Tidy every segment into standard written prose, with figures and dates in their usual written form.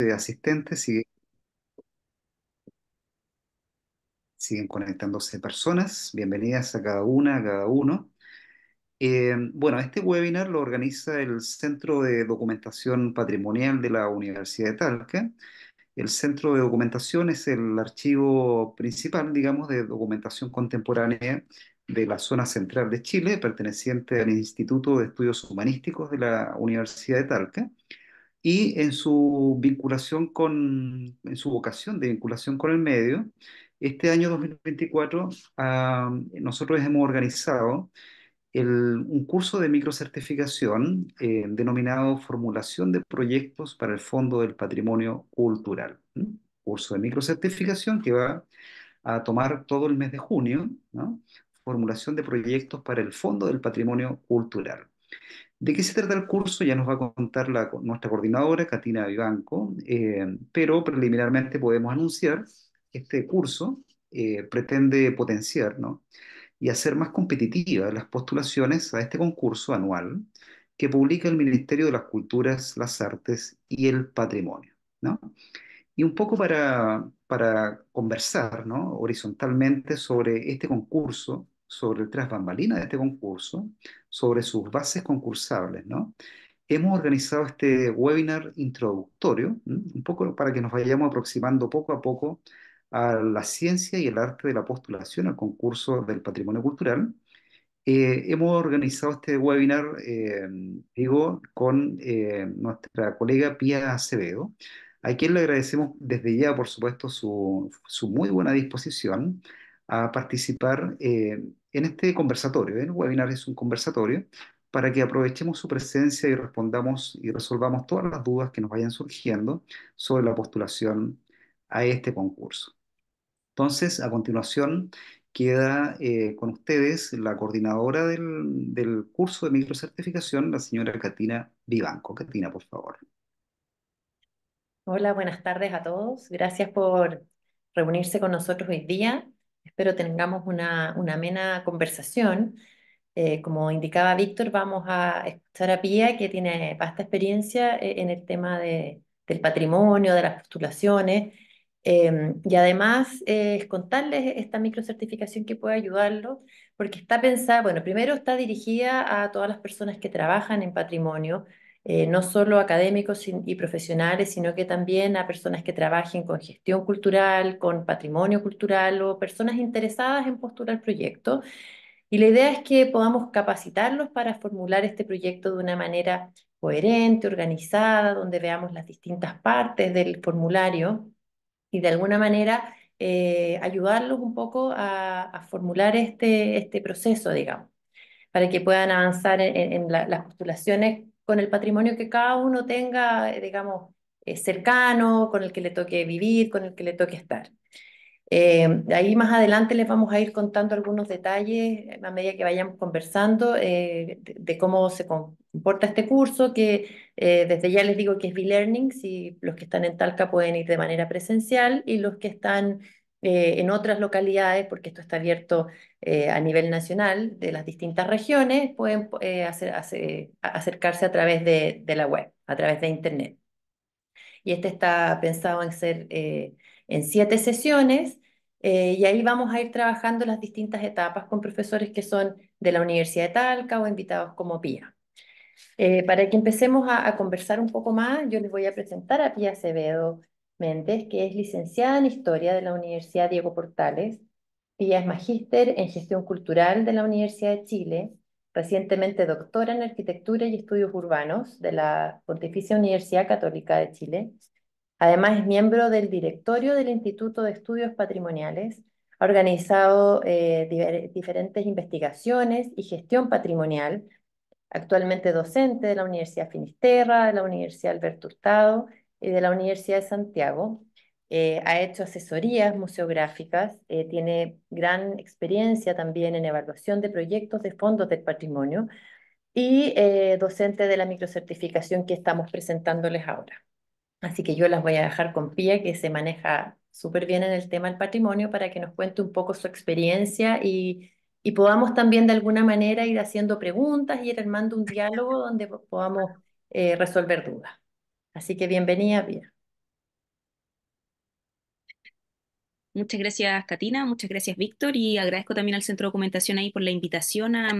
asistentes, siguen conectándose personas. Bienvenidas a cada una, a cada uno. Bueno, este webinar lo organiza el Centro de Documentación Patrimonial de la Universidad de Talca. El Centro de Documentación es el archivo principal, digamos, de documentación contemporánea de la zona central de Chile, perteneciente al Instituto de Estudios Humanísticos de la Universidad de Talca. Y en su vinculación en su vocación de vinculación con el medio, este año 2024 nosotros hemos organizado un curso de microcertificación denominado Formulación de Proyectos para el Fondo del Patrimonio Cultural. Curso de microcertificación que va a tomar todo el mes de junio, ¿no? Formulación de proyectos para el Fondo del Patrimonio Cultural. ¿De qué se trata el curso? Ya nos va a contar nuestra coordinadora, Katina Vivanco, pero preliminarmente podemos anunciar que este curso pretende potenciar, ¿no? Y hacer más competitivas las postulaciones a este concurso anual que publica el Ministerio de las Culturas, las Artes y el Patrimonio, ¿no? Y un poco para conversar, ¿no? Horizontalmente sobre este concurso, sobre el tras bambalinas de este concurso, sobre sus bases concursables, ¿no? Hemos organizado este webinar introductorio, un poco para que nos vayamos aproximando poco a poco a la ciencia y el arte de la postulación al concurso del patrimonio cultural. Hemos organizado este webinar, digo, con nuestra colega Pía Acevedo, a quien le agradecemos desde ya, por supuesto, su muy buena disposición a participar en este conversatorio. El webinar es un conversatorio para que aprovechemos su presencia y respondamos y resolvamos todas las dudas que nos vayan surgiendo sobre la postulación a este concurso. Entonces, a continuación, queda con ustedes la coordinadora del curso de microcertificación, la señora Katina Vivanco. Katina, por favor. Hola, buenas tardes a todos. Gracias por reunirse con nosotros hoy día. Espero tengamos una amena conversación. Como indicaba Víctor, vamos a escuchar a Pía, que tiene vasta experiencia en el tema del patrimonio, de las postulaciones, y además contarles esta microcertificación que puede ayudarlos, porque está pensada, bueno, primero está dirigida a todas las personas que trabajan en patrimonio, no solo académicos y profesionales, sino que también a personas que trabajen con gestión cultural, con patrimonio cultural o personas interesadas en postular proyectos. Y la idea es que podamos capacitarlos para formular este proyecto de una manera coherente, organizada, donde veamos las distintas partes del formulario y de alguna manera ayudarlos un poco a formular este proceso, digamos, para que puedan avanzar en las postulaciones con el patrimonio que cada uno tenga, digamos, cercano, con el que le toque vivir, con el que le toque estar. Ahí más adelante les vamos a ir contando algunos detalles a medida que vayamos conversando de cómo se comporta este curso, que desde ya les digo que es B-Learning, si los que están en Talca pueden ir de manera presencial y los que están en otras localidades, porque esto está abierto a nivel nacional de las distintas regiones, pueden acercarse a través de la web, a través de Internet. Y este está pensado en ser en 7 sesiones, y ahí vamos a ir trabajando las distintas etapas con profesores que son de la Universidad de Talca o invitados como Pía. Para que empecemos a conversar un poco más, yo les voy a presentar a Pía Acevedo Méndez, que es licenciada en Historia de la Universidad Diego Portales. Pía es magíster en Gestión Cultural de la Universidad de Chile, recientemente doctora en Arquitectura y Estudios Urbanos de la Pontificia Universidad Católica de Chile. Además, es miembro del directorio del Instituto de Estudios Patrimoniales. Ha organizado diferentes investigaciones y gestión patrimonial. Actualmente docente de la Universidad Finisterra, de la Universidad Alberto Hurtado y de la Universidad de Santiago. Ha hecho asesorías museográficas, tiene gran experiencia también en evaluación de proyectos de fondos del patrimonio y docente de la microcertificación que estamos presentándoles ahora. Así que yo las voy a dejar con Pía, que se maneja súper bien en el tema del patrimonio, para que nos cuente un poco su experiencia y podamos también de alguna manera ir haciendo preguntas y ir armando un diálogo donde podamos resolver dudas. Así que bienvenida, Pía. Muchas gracias, Katina, muchas gracias, Víctor, y agradezco también al Centro de Documentación ahí por la invitación a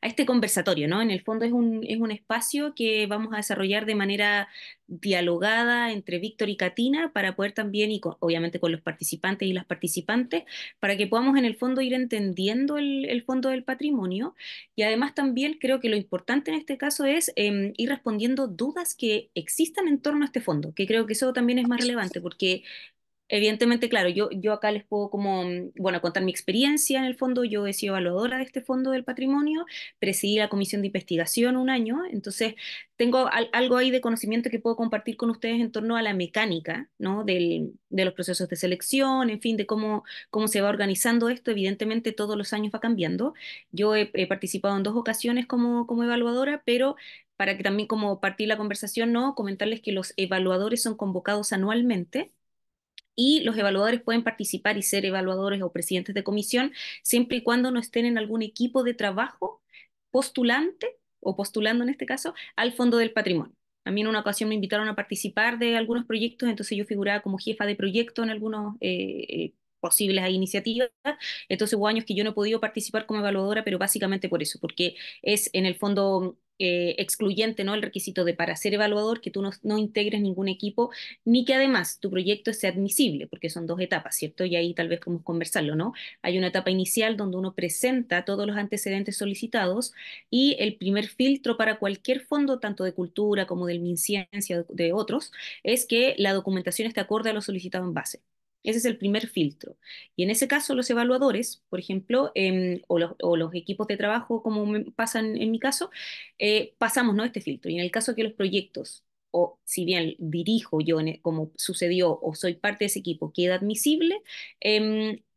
este conversatorio, ¿no? En el fondo es un espacio que vamos a desarrollar de manera dialogada entre Víctor y Katina para poder también, obviamente con los participantes y las participantes, para que podamos en el fondo ir entendiendo el fondo del patrimonio. Y además también creo que lo importante en este caso es ir respondiendo dudas que existan en torno a este fondo, que creo que eso también es más relevante, porque evidentemente, claro, yo acá les puedo como, bueno, contar mi experiencia en el fondo. Yo he sido evaluadora de este fondo del patrimonio, presidí la comisión de investigación un año, entonces tengo algo ahí de conocimiento que puedo compartir con ustedes en torno a la mecánica, ¿no? De los procesos de selección, en fin, de cómo se va organizando esto. Evidentemente todos los años va cambiando. Yo he participado en dos ocasiones como evaluadora, pero para que también como partir la conversación, ¿no? Comentarles que los evaluadores son convocados anualmente y los evaluadores pueden participar y ser evaluadores o presidentes de comisión siempre y cuando no estén en algún equipo de trabajo postulante o postulando en este caso al Fondo del Patrimonio. A mí en una ocasión me invitaron a participar de algunos proyectos, entonces yo figuraba como jefa de proyecto en algunos posibles iniciativas. Entonces hubo años que yo no he podido participar como evaluadora, pero básicamente por eso, porque es en el fondo excluyente, ¿no? El requisito de para ser evaluador que tú no integres ningún equipo ni que además tu proyecto sea admisible, porque son dos etapas, ¿cierto? Y ahí tal vez podemos conversarlo, ¿no? Hay una etapa inicial donde uno presenta todos los antecedentes solicitados y el primer filtro para cualquier fondo, tanto de cultura como del MinCiencia, de otros, es que la documentación esté acorde a lo solicitado en base. Ese es el primer filtro. Y en ese caso, los evaluadores, por ejemplo, o los equipos de trabajo, como me pasan en mi caso, pasamos, ¿no? Este filtro. Y en el caso que los proyectos o si bien dirijo yo, como sucedió, o soy parte de ese equipo, queda admisible,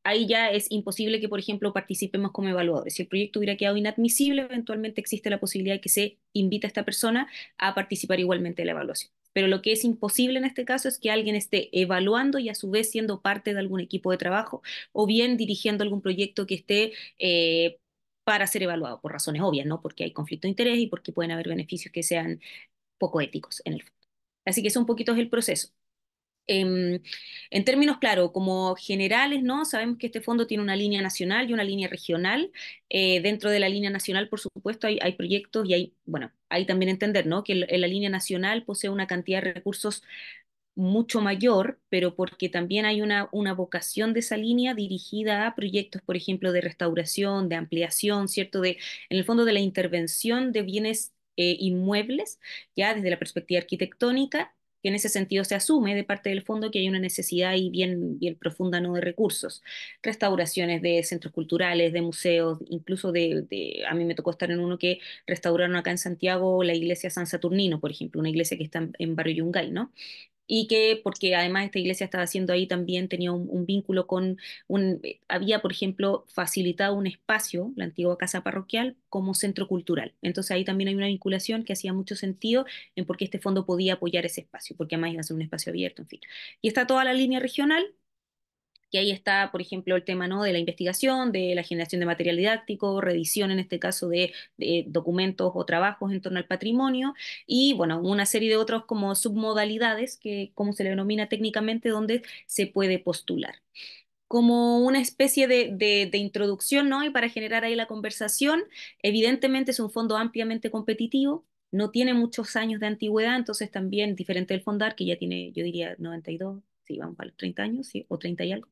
ahí ya es imposible que, por ejemplo, participemos como evaluadores. Si el proyecto hubiera quedado inadmisible, eventualmente existe la posibilidad de que se invite a esta persona a participar igualmente de la evaluación. Pero lo que es imposible en este caso es que alguien esté evaluando y a su vez siendo parte de algún equipo de trabajo o bien dirigiendo algún proyecto que esté para ser evaluado por razones obvias, ¿no? Porque hay conflicto de interés y porque pueden haber beneficios que sean poco éticos en el fondo. Así que eso un poquito es el proceso. En términos, claro, como generales, ¿no? Sabemos que este fondo tiene una línea nacional y una línea regional. Dentro de la línea nacional, por supuesto, hay proyectos y hay, bueno, hay también entender, ¿no? Que en la línea nacional posee una cantidad de recursos mucho mayor, pero porque también hay una vocación de esa línea dirigida a proyectos, por ejemplo, de restauración, de ampliación, ¿cierto? En el fondo de la intervención de bienes inmuebles, ya desde la perspectiva arquitectónica, que en ese sentido se asume de parte del fondo que hay una necesidad ahí bien profunda, ¿no? De recursos, restauraciones de centros culturales, de museos, incluso a mí me tocó estar en uno que restauraron acá en Santiago la iglesia San Saturnino, por ejemplo, una iglesia que está en Barrio Yungay, ¿no? Y que porque además esta iglesia estaba haciendo ahí también, tenía un vínculo con había, por ejemplo, facilitado un espacio, la antigua casa parroquial, como centro cultural. Entonces ahí también hay una vinculación que hacía mucho sentido en por qué este fondo podía apoyar ese espacio, porque además iba a ser un espacio abierto, en fin. Y está toda la línea regional, que ahí está, por ejemplo, el tema, ¿no? De la investigación, de la generación de material didáctico, reedición en este caso de documentos o trabajos en torno al patrimonio y, bueno, una serie de otros como submodalidades que, como se le denomina técnicamente, donde se puede postular como una especie de introducción, ¿no? Y para generar ahí la conversación, evidentemente es un fondo ampliamente competitivo, no tiene muchos años de antigüedad, entonces también diferente del Fondar, que ya tiene, yo diría, 92, sí, vamos para los 30 años, sí, o 30 y algo.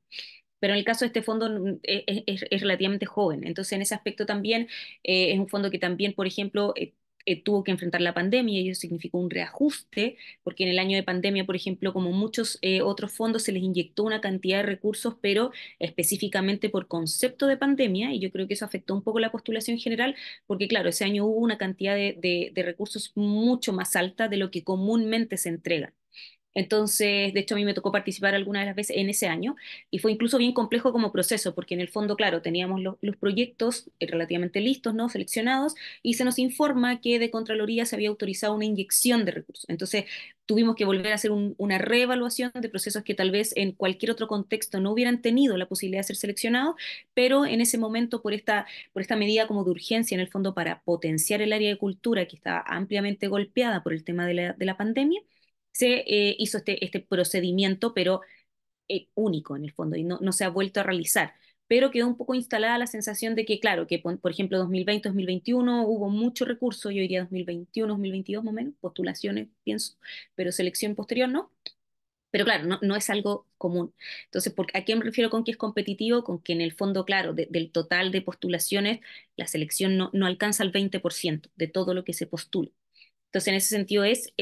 Pero en el caso de este fondo es relativamente joven, entonces en ese aspecto también es un fondo que también, por ejemplo, tuvo que enfrentar la pandemia y eso significó un reajuste, porque en el año de pandemia, por ejemplo, como muchos otros fondos, se les inyectó una cantidad de recursos, pero específicamente por concepto de pandemia, y yo creo que eso afectó un poco la postulación general, porque claro, ese año hubo una cantidad de recursos mucho más alta de lo que comúnmente se entrega. Entonces, de hecho, a mí me tocó participar algunas de las veces en ese año y fue incluso bien complejo como proceso, porque en el fondo, claro, teníamos los proyectos relativamente listos, ¿no? Seleccionados, y se nos informa que de Contraloría se había autorizado una inyección de recursos. Entonces, tuvimos que volver a hacer una reevaluación de procesos que tal vez en cualquier otro contexto no hubieran tenido la posibilidad de ser seleccionados, pero en ese momento, por esta medida como de urgencia, en el fondo, para potenciar el área de cultura que estaba ampliamente golpeada por el tema de la pandemia, se hizo este procedimiento, pero único en el fondo y no se ha vuelto a realizar. Pero quedó un poco instalada la sensación de que, claro, que por ejemplo 2020, 2021 hubo mucho recurso, yo diría 2021, 2022 más o menos, postulaciones, pienso, pero selección posterior no. Pero claro, no es algo común. Entonces, ¿a qué me refiero con que es competitivo? Con que en el fondo, claro, del total de postulaciones, la selección no alcanza el 20% de todo lo que se postula. Entonces, en ese sentido es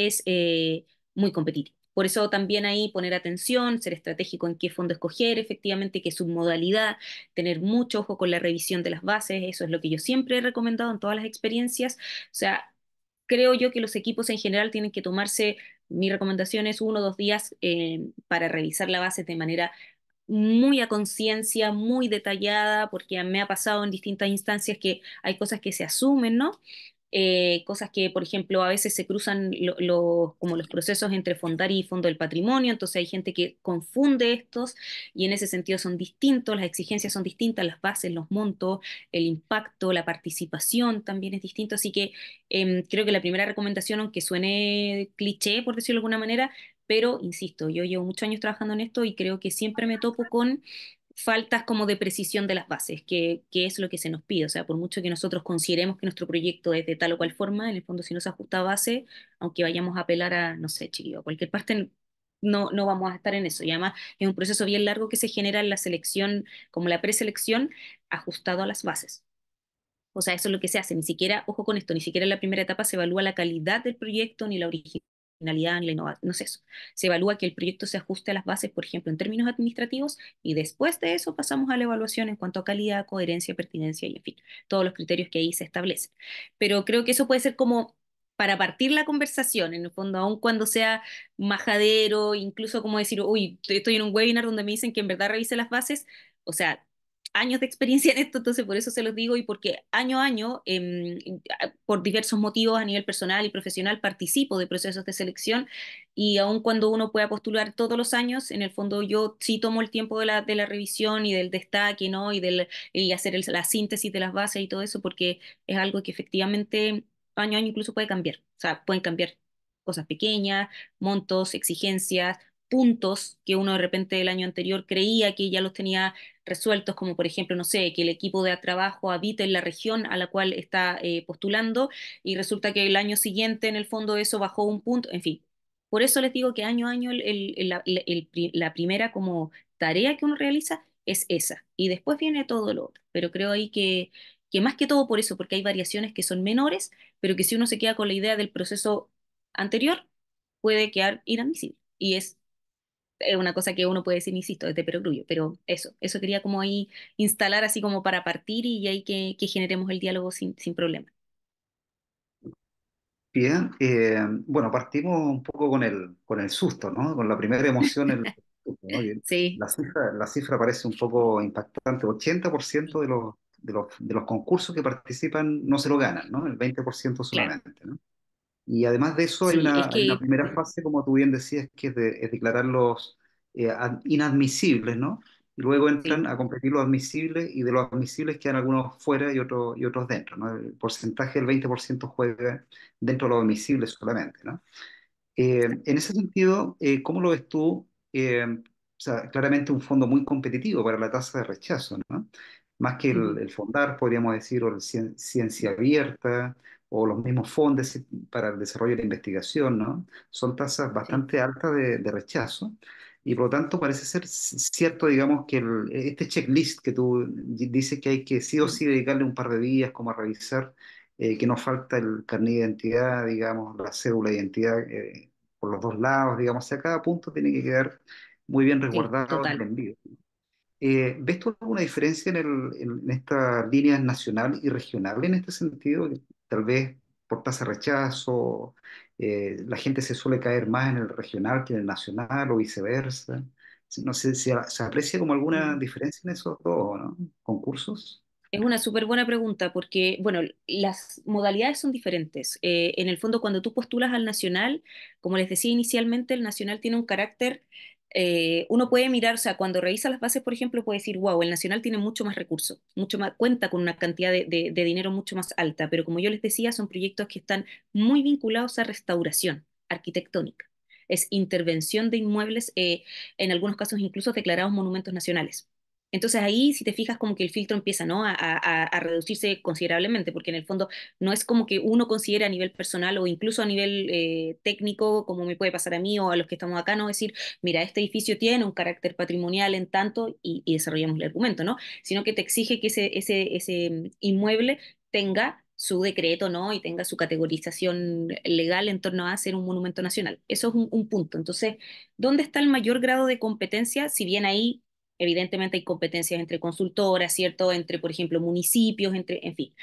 muy competitivo. Por eso también ahí poner atención, ser estratégico en qué fondo escoger, efectivamente, qué submodalidad, tener mucho ojo con la revisión de las bases, eso es lo que yo siempre he recomendado en todas las experiencias. O sea, creo yo que los equipos en general tienen que tomarse, mi recomendación es 1 o 2 días para revisar la base de manera muy a conciencia, muy detallada, porque me ha pasado en distintas instancias que hay cosas que se asumen, ¿no? Cosas que, por ejemplo, a veces se cruzan como los procesos entre Fondar y Fondo del Patrimonio, entonces hay gente que confunde estos y en ese sentido son distintos, las exigencias son distintas, las bases, los montos, el impacto, la participación también es distinto, así que creo que la primera recomendación, aunque suene cliché, por decirlo de alguna manera, pero insisto, yo llevo muchos años trabajando en esto y creo que siempre me topo con faltas como de precisión de las bases, que es lo que se nos pide. O sea, por mucho que nosotros consideremos que nuestro proyecto es de tal o cual forma, en el fondo si no se ajusta a base, aunque vayamos a apelar a, no sé, chiquillo, a cualquier parte, no vamos a estar en eso. Y además es un proceso bien largo que se genera en la selección, como la preselección, ajustado a las bases. O sea, eso es lo que se hace. Ni siquiera, ojo con esto, ni siquiera en la primera etapa se evalúa la calidad del proyecto, ni la originalidad, ni la innovación. No es eso. Se evalúa que el proyecto se ajuste a las bases, por ejemplo, en términos administrativos, y después de eso pasamos a la evaluación en cuanto a calidad, coherencia, pertinencia y, en fin, todos los criterios que ahí se establecen. Pero creo que eso puede ser como para partir la conversación, en el fondo, aun cuando sea majadero, incluso como decir, uy, estoy en un webinar donde me dicen que en verdad revise las bases, o sea, años de experiencia en esto, entonces por eso se los digo y porque año a año, por diversos motivos a nivel personal y profesional, participo de procesos de selección y aun cuando uno pueda postular todos los años, en el fondo yo sí tomo el tiempo de la revisión y del destaque, ¿no? Y hacer la síntesis de las bases y todo eso, porque es algo que efectivamente año a año incluso puede cambiar. O sea, pueden cambiar cosas pequeñas, montos, exigencias, puntos que uno de repente el año anterior creía que ya los tenía resueltos, como por ejemplo, no sé, que el equipo de trabajo habite en la región a la cual está postulando y resulta que el año siguiente en el fondo eso bajó un punto, en fin. Por eso les digo que año a año la primera como tarea que uno realiza es esa y después viene todo lo otro. Pero creo ahí que más que todo por eso, porque hay variaciones que son menores, pero que si uno se queda con la idea del proceso anterior, puede quedar inadmisible. Y es una cosa que uno puede decir, insisto, desde perogrullo, pero eso quería como ahí instalar así como para partir y ahí que generemos el diálogo sin problema. Bien, bueno, partimos un poco con el susto, ¿no? Con la primera emoción, el susto, ¿no? Y Sí, la cifra parece un poco impactante. 80% de los concursos que participan no se lo ganan, ¿no? El 20% claro, solamente, ¿no? Y además de eso sí, es hay una que, primera fase, como tú bien decías, que es declararlos inadmisibles, ¿no? Y luego sí, entran a competir los admisibles y de los admisibles quedan algunos fuera y otros dentro, ¿no? El porcentaje del 20% juega dentro de los admisibles solamente, ¿no? En ese sentido, ¿cómo lo ves tú? O sea, claramente un fondo muy competitivo para la tasa de rechazo, ¿no? Más que ujú, el Fondar, podríamos decir, o el Ciencia Abierta, o los mismos fondos para el desarrollo de la investigación, ¿no? Son tasas sí, bastante altas de rechazo, y por lo tanto parece ser cierto, digamos, que este checklist que tú dices que hay que sí o ujú, sí dedicarle un par de días como a revisar, que nos falta el carnet de identidad, digamos, la cédula de identidad, por los dos lados, digamos, o sea, cada punto tiene que quedar muy bien sí, resguardado en el total. envío. ¿Ves tú alguna diferencia en estas líneas nacional y regional en este sentido? Que tal vez por tasa de rechazo, la gente se suele caer más en el regional que en el nacional o viceversa. No sé si se aprecia como alguna Mm. diferencia en esos dos, ¿no? Concursos. Es una súper buena pregunta porque, bueno, las modalidades son diferentes. En el fondo, cuando tú postulas al nacional, como les decía inicialmente, el nacional tiene un carácter, uno puede mirar, o sea, cuando revisa las bases, por ejemplo, puede decir, wow, el nacional tiene mucho más recursos, mucho más, cuenta con una cantidad de dinero mucho más alta, pero como yo les decía, son proyectos que están muy vinculados a restauración arquitectónica. es intervención de inmuebles, en algunos casos incluso declarados monumentos nacionales. Entonces ahí, si te fijas, como que el filtro empieza, ¿no? A reducirse considerablemente, porque en el fondo no es como que uno considere a nivel personal o incluso a nivel técnico, como me puede pasar a mí o a los que estamos acá, no decir, mira, este edificio tiene un carácter patrimonial en tanto y desarrollamos el argumento, ¿no? Sino que te exige que ese inmueble tenga su decreto, ¿no? Y tenga su categorización legal en torno a ser un monumento nacional. Eso es un punto. Entonces, ¿dónde está el mayor grado de competencia? Si bien ahí, evidentemente, hay competencias entre consultoras, ¿cierto? Entre, por ejemplo, municipios, entre, en fin,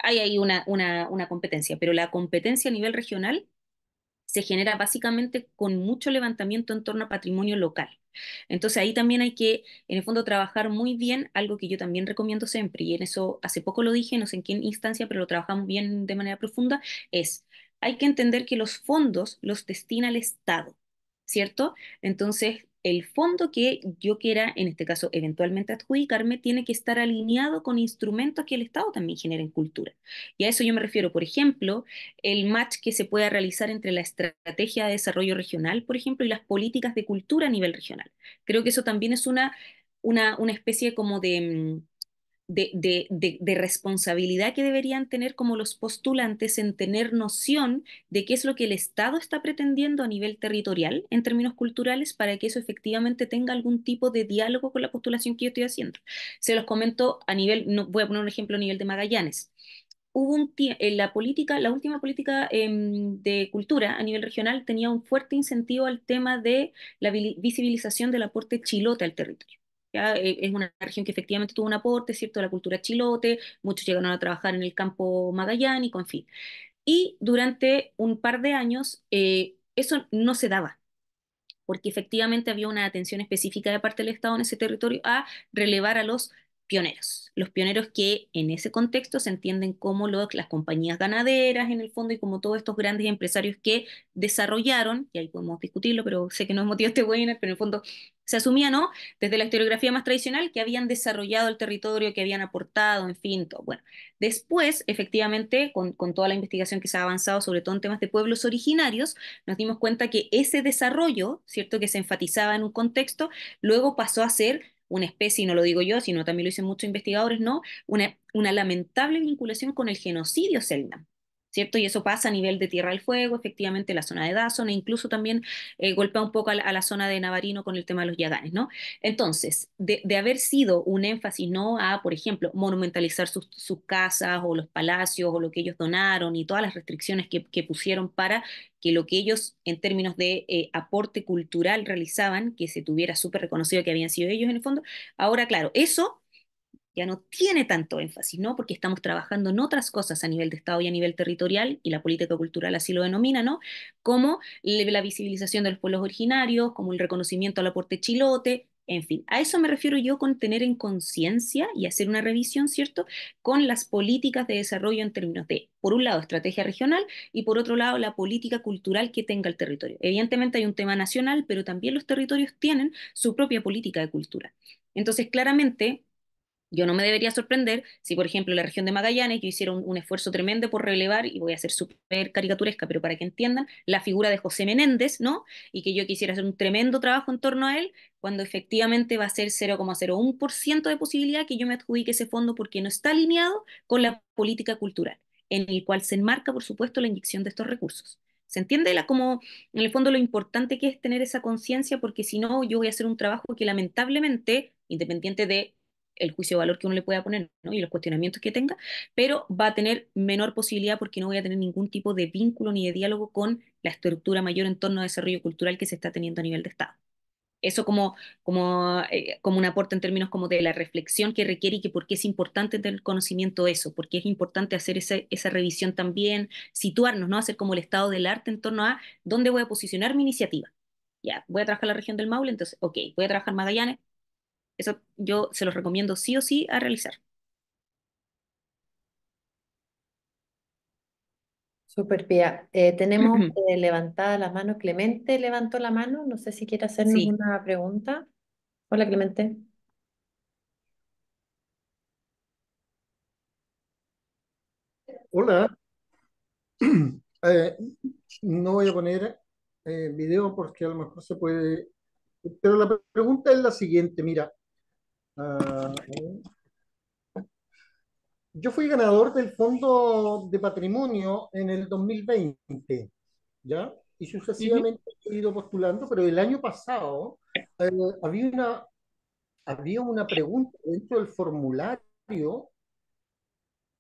hay ahí una competencia, pero la competencia a nivel regional se genera básicamente con mucho levantamiento en torno a patrimonio local. Entonces ahí también hay que, en el fondo, trabajar muy bien, algo que yo también recomiendo siempre, y en eso hace poco lo dije, no sé en qué instancia, pero lo trabajamos bien de manera profunda, es, hay que entender que los fondos los destina el Estado, ¿cierto? Entonces, el fondo que yo quiera, en este caso, eventualmente adjudicarme, tiene que estar alineado con instrumentos que el Estado también genere en cultura. Y a eso yo me refiero, por ejemplo, el match que se pueda realizar entre la estrategia de desarrollo regional, por ejemplo, y las políticas de cultura a nivel regional. Creo que eso también es una especie como de responsabilidad que deberían tener como los postulantes en tener noción de qué es lo que el Estado está pretendiendo a nivel territorial en términos culturales para que eso efectivamente tenga algún tipo de diálogo con la postulación que yo estoy haciendo. Se los comento a nivel, no, voy a poner un ejemplo a nivel de Magallanes. Hubo en la política, la última política de cultura a nivel regional tenía un fuerte incentivo al tema de la visibilización del aporte chilote al territorio. ¿Ya? Es una región que efectivamente tuvo un aporte, ¿cierto?, de la cultura chilote, muchos llegaron a trabajar en el campo magallánico, en fin. Y durante un par de años eso no se daba porque efectivamente había una atención específica de parte del Estado en ese territorio a relevar a los pioneros que en ese contexto se entienden como las compañías ganaderas en el fondo y como todos estos grandes empresarios que desarrollaron, y ahí podemos discutirlo, pero sé que no es motivo de este webinar, pero en el fondo se asumía, ¿no? Desde la historiografía más tradicional que habían desarrollado el territorio, que habían aportado, en fin, todo. Bueno, después, efectivamente, con toda la investigación que se ha avanzado, sobre todo en temas de pueblos originarios, nos dimos cuenta que ese desarrollo, ¿cierto?, que se enfatizaba en un contexto, luego pasó a ser una especie, y no lo digo yo, sino también lo dicen muchos investigadores, ¿no? Una lamentable vinculación con el genocidio Selma. ¿Cierto? Y eso pasa a nivel de Tierra del Fuego, efectivamente, la zona de Dazón, e incluso también golpea un poco a la zona de Navarino con el tema de los yaganes, ¿no? Entonces, de haber sido un énfasis, ¿no?, a, por ejemplo, monumentalizar sus casas o los palacios o lo que ellos donaron y todas las restricciones que pusieron para que lo que ellos en términos de aporte cultural realizaban, que se tuviera súper reconocido que habían sido ellos en el fondo, ahora claro, eso ya no tiene tanto énfasis, ¿no? Porque estamos trabajando en otras cosas a nivel de Estado y a nivel territorial, y la política cultural así lo denomina, ¿no? Como la visibilización de los pueblos originarios, como el reconocimiento al aporte chilote, en fin. A eso me refiero yo con tener en conciencia y hacer una revisión, ¿cierto? Con las políticas de desarrollo en términos de, por un lado, estrategia regional y por otro lado, la política cultural que tenga el territorio. Evidentemente hay un tema nacional, pero también los territorios tienen su propia política de cultura. Entonces, claramente yo no me debería sorprender si, por ejemplo, en la región de Magallanes yo hiciera un esfuerzo tremendo por relevar, y voy a ser súper caricaturesca, pero para que entiendan, la figura de José Menéndez, ¿no? Y que yo quisiera hacer un tremendo trabajo en torno a él, cuando efectivamente va a ser 0,01% de posibilidad que yo me adjudique ese fondo porque no está alineado con la política cultural, en el cual se enmarca, por supuesto, la inyección de estos recursos. ¿Se entiende como en el fondo lo importante que es tener esa conciencia? Porque si no, yo voy a hacer un trabajo que lamentablemente, independiente de el juicio de valor que uno le pueda poner, ¿no?, y los cuestionamientos que tenga, pero va a tener menor posibilidad porque no voy a tener ningún tipo de vínculo ni de diálogo con la estructura mayor en torno al desarrollo cultural que se está teniendo a nivel de Estado. Eso como un aporte en términos como de la reflexión que requiere y que por qué es importante tener conocimiento de eso, porque es importante hacer esa revisión también, situarnos, ¿no? Hacer como el estado del arte en torno a dónde voy a posicionar mi iniciativa. Ya, voy a trabajar en la región del Maule, entonces, ok, voy a trabajar en Magallanes, eso yo se los recomiendo sí o sí a realizar. Súper, Pía. Tenemos levantada la mano. Clemente levantó la mano. No sé si quiere hacernos Sí, una pregunta. Hola, Clemente. Hola, eh, no voy a poner, video porque a lo mejor se puede. Pero la pregunta es la siguiente, mira. Yo fui ganador del Fondo de Patrimonio en el 2020, ¿ya? Y Ujú, sucesivamente he ido postulando, pero el año pasado eh, había una, había una pregunta dentro del formulario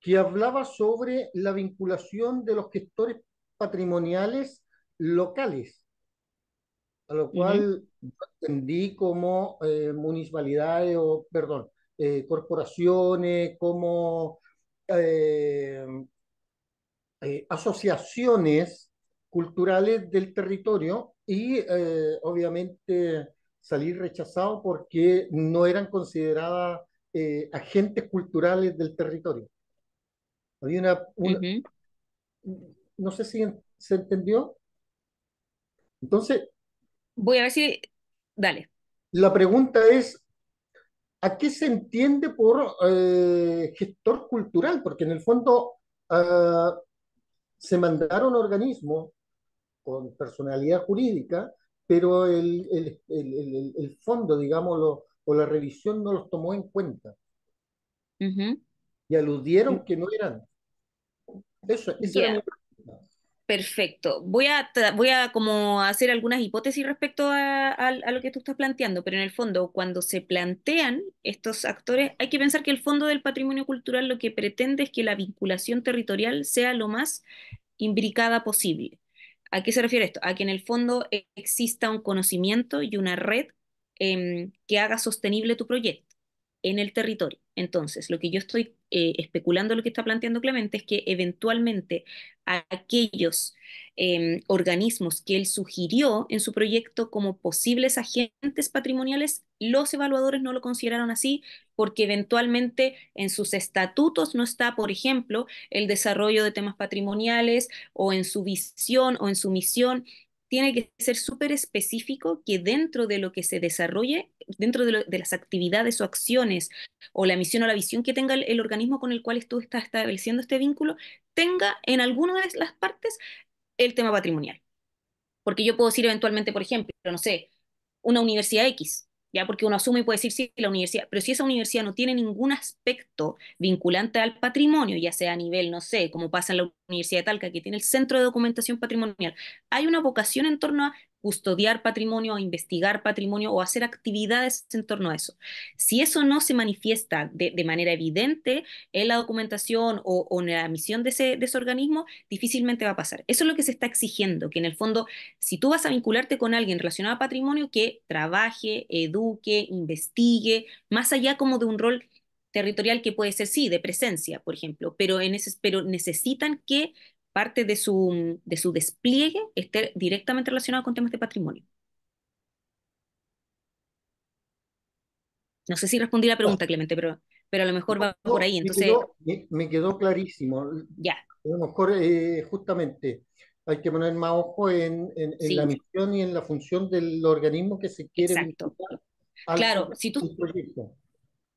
que hablaba sobre la vinculación de los gestores patrimoniales locales, a lo ujú, cual entendí como municipalidades o, perdón, corporaciones, como eh, asociaciones culturales del territorio y obviamente salir rechazado porque no eran consideradas agentes culturales del territorio. Había ujú. no sé si se entendió. Entonces, Voy a ver si... Dale. la pregunta es, ¿a qué se entiende por gestor cultural? Porque en el fondo se mandaron organismos con personalidad jurídica, pero el fondo, digámoslo, o la revisión no los tomó en cuenta Ujú. y aludieron que no eran. Esa era mi Ya. pregunta. Perfecto. Voy a como hacer algunas hipótesis respecto a lo que tú estás planteando, pero en el fondo, cuando se plantean estos actores, hay que pensar que el Fondo del Patrimonio Cultural lo que pretende es que la vinculación territorial sea lo más imbricada posible. ¿A qué se refiere esto? A que en el fondo exista un conocimiento y una red que haga sostenible tu proyecto en el territorio. Entonces, lo que yo estoy especulando, lo que está planteando Clemente, es que eventualmente a aquellos organismos que él sugirió en su proyecto como posibles agentes patrimoniales, los evaluadores no lo consideraron así porque eventualmente en sus estatutos no está, por ejemplo, el desarrollo de temas patrimoniales o en su visión o en su misión. Tiene que ser súper específico que dentro de lo que se desarrolle, dentro de las actividades o acciones o la misión o la visión que tenga el organismo con el cual tú estás estableciendo este vínculo, tenga en alguna de las partes el tema patrimonial. Porque yo puedo decir eventualmente, por ejemplo, no sé, una universidad X, ya porque uno asume y puede decir sí, la universidad, pero si esa universidad no tiene ningún aspecto vinculante al patrimonio, ya sea a nivel, no sé, como pasa en la Universidad de Talca, que tiene el Centro de Documentación Patrimonial, hay una vocación en torno a custodiar patrimonio, a investigar patrimonio o hacer actividades en torno a eso. Si eso no se manifiesta de manera evidente en la documentación o en la misión de ese organismo, difícilmente va a pasar. Eso es lo que se está exigiendo, que en el fondo si tú vas a vincularte con alguien relacionado a patrimonio, que trabaje, eduque, investigue, más allá como de un rol territorial que puede ser, sí, de presencia, por ejemplo, pero necesitan que parte de su despliegue esté directamente relacionado con temas de patrimonio. No sé si respondí la pregunta, Clemente, pero a lo mejor va por ahí. Entonces, Me quedó clarísimo. A ya, lo mejor, justamente, hay que poner más ojo en la sí, misión y en la función del organismo que se quiere exacto. vincular al, Claro, si tú al proyecto.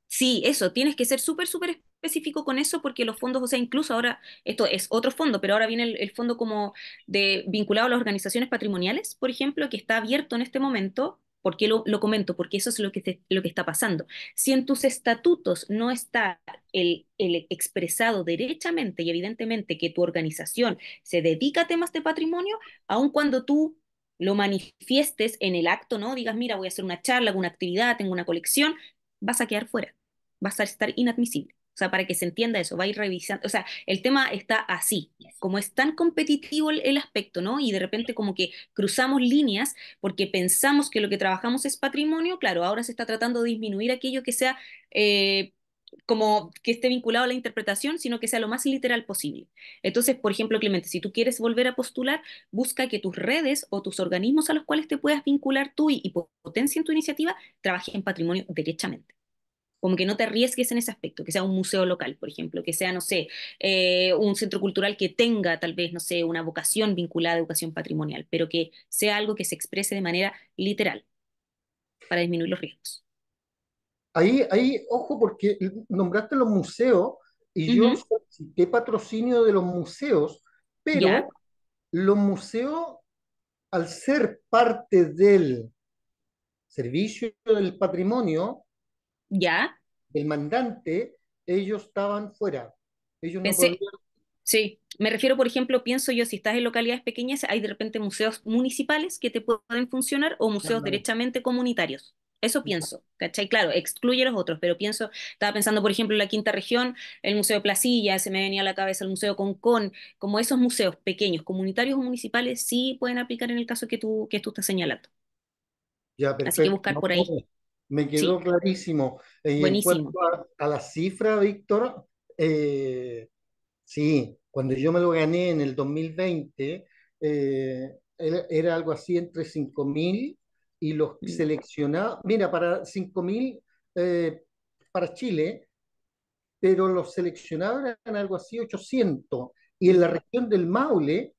sí, eso, tienes que ser súper, súper específico con eso porque los fondos, o sea, incluso ahora, esto es otro fondo, pero ahora viene el fondo como de vinculado a las organizaciones patrimoniales, por ejemplo, que está abierto en este momento. ¿Por qué lo comento? Porque eso es lo que está pasando. Si en tus estatutos no está el expresado derechamente y evidentemente que tu organización se dedica a temas de patrimonio, aun cuando tú lo manifiestes en el acto, ¿no? Digas, mira, voy a hacer una charla, alguna actividad, tengo una colección, vas a quedar fuera, vas a estar inadmisible. O sea, para que se entienda eso, va a ir revisando. O sea, el tema está así. Como es tan competitivo el aspecto, ¿no? Y de repente como que cruzamos líneas porque pensamos que lo que trabajamos es patrimonio, claro, ahora se está tratando de disminuir aquello que sea eh, como que esté vinculado a la interpretación, sino que sea lo más literal posible. Entonces, por ejemplo, Clemente, si tú quieres volver a postular, busca que tus redes o tus organismos a los cuales te puedas vincular tú y potencien tu iniciativa trabajen en patrimonio derechamente. Como que no te arriesgues en ese aspecto, que sea un museo local, por ejemplo, que sea, no sé, un centro cultural que tenga tal vez, no sé, una vocación vinculada a educación patrimonial, pero que sea algo que se exprese de manera literal para disminuir los riesgos. Ojo, porque nombraste los museos y yo Ujú. solicité patrocinio de los museos, ¿Ya? pero los museos al ser parte del servicio del patrimonio ¿Ya? del mandante, ellos estaban fuera. Ellos no podían. Pensé, sí, me refiero, por ejemplo, pienso yo, si estás en localidades pequeñas, hay de repente museos municipales que te pueden funcionar o museos No, derechamente comunitarios. Eso pienso, ¿cachai? Claro, excluye los otros, pero pienso, estaba pensando, por ejemplo, en la quinta región, el Museo de Placilla, se me venía a la cabeza el Museo Concón, como esos museos pequeños, comunitarios o municipales, sí pueden aplicar en el caso que tú estás señalando. ya, Así que perfecto. buscar No, por ahí. me quedó Sí, clarísimo. Y en buenísimo. cuanto a la cifra, Víctor, eh, sí, cuando yo me lo gané en el 2020, era algo así entre 5.000 y los Mm, seleccionados, mira, para 5.000 para Chile, pero los seleccionados eran algo así 800. Y en la mm, región del Maule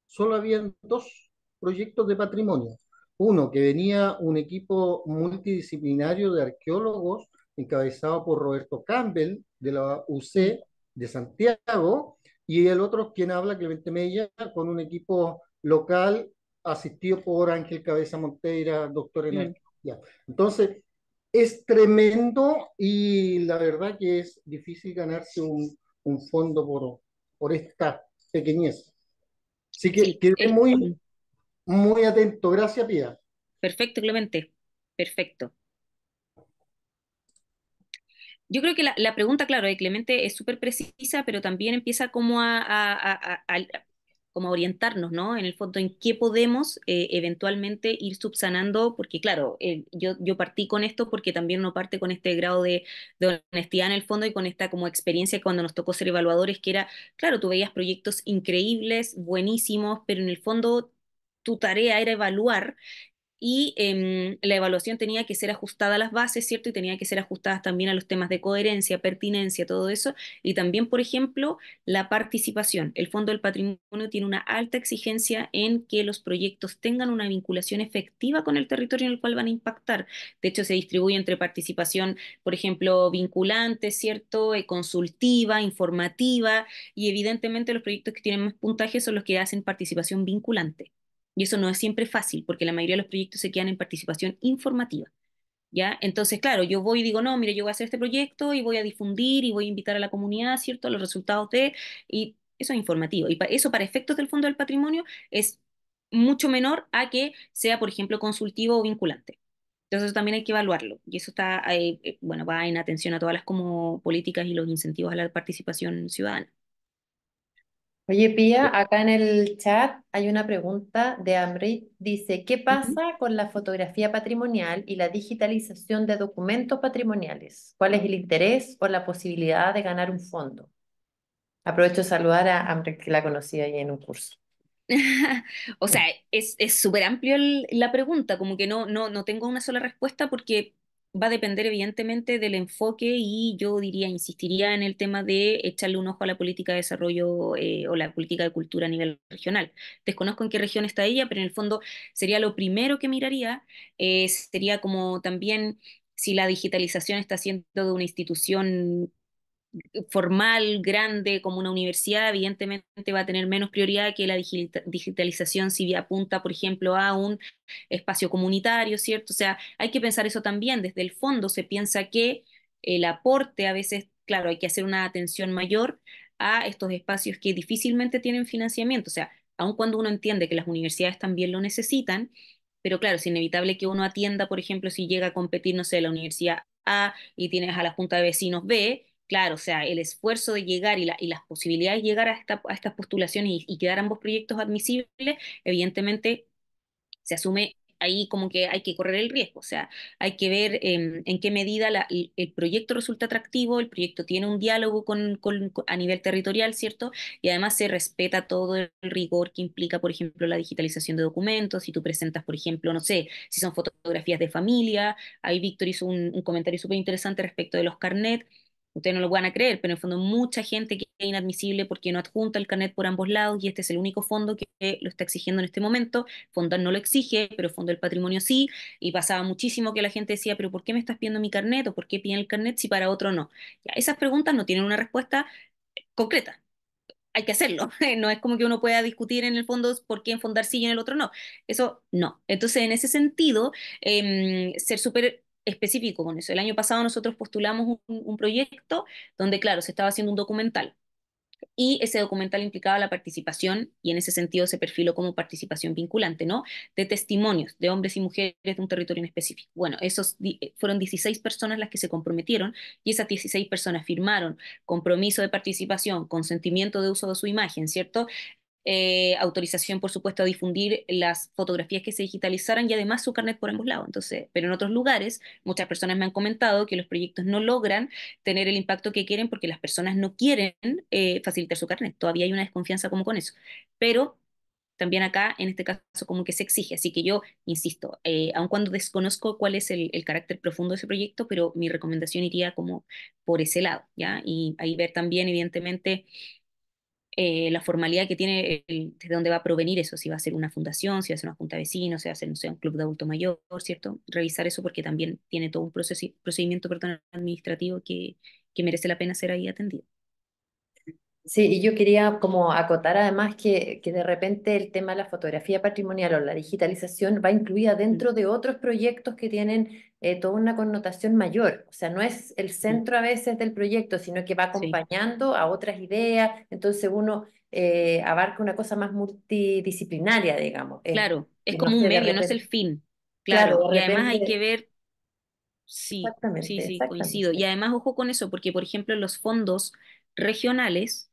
solo habían dos proyectos de patrimonio. Uno, que venía un equipo multidisciplinario de arqueólogos encabezado por Roberto Campbell de la mm, UC de Santiago, y el otro, quien habla, Clemente Mella, con un equipo local asistido por Ángel Cabeza Monteira, doctor en mm. arqueología. Entonces, es tremendo y la verdad que es difícil ganarse un fondo por esta pequeñez. Así que Sí, quedé muy atento. Gracias, Pía. perfecto, Clemente. Perfecto. Yo creo que la pregunta, claro, de Clemente es súper precisa, pero también empieza como como a orientarnos, ¿no? En el fondo, en qué podemos eventualmente ir subsanando, porque claro, yo partí con esto porque también uno parte con este grado de honestidad en el fondo y con esta como experiencia cuando nos tocó ser evaluadores, que era, claro, tú veías proyectos increíbles, buenísimos, pero en el fondo tu tarea era evaluar y la evaluación tenía que ser ajustada a las bases, ¿cierto? Y tenía que ser ajustada también a los temas de coherencia, pertinencia, todo eso. Y también, por ejemplo, la participación. El Fondo del Patrimonio tiene una alta exigencia en que los proyectos tengan una vinculación efectiva con el territorio en el cual van a impactar. De hecho, se distribuye entre participación, por ejemplo, vinculante, ¿cierto? Consultiva, informativa, y evidentemente los proyectos que tienen más puntaje son los que hacen participación vinculante. Y eso no es siempre fácil, porque la mayoría de los proyectos se quedan en participación informativa, ¿ya? Entonces, claro, yo voy y digo, no, mire, yo voy a hacer este proyecto y voy a difundir y voy a invitar a la comunidad, ¿cierto?, a los resultados y eso es informativo. Y eso para efectos del Fondo del Patrimonio es mucho menor a que sea, por ejemplo, consultivo o vinculante. Entonces, eso también hay que evaluarlo. Y eso está, bueno, va en atención a todas las como políticas y los incentivos a la participación ciudadana. Oye, Pía, acá en el chat hay una pregunta de Amrit. Dice, ¿qué Ujú. pasa con la fotografía patrimonial y la digitalización de documentos patrimoniales? ¿Cuál es el interés o la posibilidad de ganar un fondo? Aprovecho de saludar a Amrit, que la conocí ahí en un curso. O sea, es súper amplio la pregunta, como que no tengo una sola respuesta porque va a depender evidentemente del enfoque y yo diría, insistiría en el tema de echarle un ojo a la política de desarrollo o la política de cultura a nivel regional. Desconozco en qué región está ella, pero en el fondo sería lo primero que miraría, sería como también si la digitalización está siendo de una institución formal, grande, como una universidad, evidentemente va a tener menos prioridad que la digitalización si apunta, por ejemplo, a un espacio comunitario, ¿cierto? O sea, hay que pensar eso también. Desde el fondo se piensa que el aporte a veces, claro, hay que hacer una atención mayor a estos espacios que difícilmente tienen financiamiento. O sea, aun cuando uno entiende que las universidades también lo necesitan, pero claro, es inevitable que uno atienda, por ejemplo, si llega a competir, no sé, la universidad A y tienes a la Junta de Vecinos B, claro, o sea, el esfuerzo de llegar y las posibilidades de llegar a estas postulaciones y quedar ambos proyectos admisibles, evidentemente se asume ahí como que hay que correr el riesgo, o sea, hay que ver en qué medida el proyecto resulta atractivo, el proyecto tiene un diálogo a nivel territorial, ¿cierto? Y además se respeta todo el rigor que implica, por ejemplo, la digitalización de documentos, si tú presentas, por ejemplo, no sé, si son fotografías de familia, ahí Víctor hizo un comentario súper interesante respecto de los carnets. Ustedes no lo van a creer, pero en el fondo mucha gente que es inadmisible porque no adjunta el carnet por ambos lados y este es el único fondo que lo está exigiendo en este momento. Fondar no lo exige, pero Fondo del Patrimonio sí, y pasaba muchísimo que la gente decía, pero ¿por qué me estás pidiendo mi carnet o por qué piden el carnet si para otro no? Ya, esas preguntas no tienen una respuesta concreta. hay que hacerlo. No es como que uno pueda discutir en el fondo por qué enfondar sí y en el otro no. Eso no. Entonces, en ese sentido, ser súper específico con eso. El año pasado nosotros postulamos un proyecto donde, claro, se estaba haciendo un documental y ese documental implicaba la participación, y en ese sentido se perfiló como participación vinculante, ¿no? De testimonios de hombres y mujeres de un territorio en específico. Bueno, fueron 16 personas las que se comprometieron, y esas 16 personas firmaron compromiso de participación, consentimiento de uso de su imagen, ¿cierto? Autorización, por supuesto, a difundir las fotografías que se digitalizaran y además su carnet por ambos lados. Entonces, pero en otros lugares, muchas personas me han comentado que los proyectos no logran tener el impacto que quieren porque las personas no quieren facilitar su carnet. Todavía hay una desconfianza como con eso. Pero también acá, en este caso, como que se exige. Así que yo, insisto, aun cuando desconozco cuál es el carácter profundo de ese proyecto, pero mi recomendación iría como por ese lado, ¿ya? Y ahí ver también, evidentemente, la formalidad que tiene, desde dónde va a provenir eso, si va a ser una fundación, si va a ser una junta de vecinos, si va a ser, no sé, un club de adulto mayor, ¿cierto? Revisar eso porque también tiene todo un procedimiento, perdón, administrativo que merece la pena ser ahí atendido. Sí, y yo quería como acotar además que de repente el tema de la fotografía patrimonial o la digitalización va incluida Mm, dentro de otros proyectos que tienen toda una connotación mayor. O sea, no es el mm, centro a veces del proyecto, sino que va sí, acompañando a otras ideas. Entonces uno abarca una cosa más multidisciplinaria, digamos. claro, es Y no como un sé, de medio, no es el repente, fin, claro, claro, de y además hay que repente, ver. Sí, sí, exactamente, sí, coincido. Y exactamente. además, ojo con eso, porque por ejemplo, los fondos regionales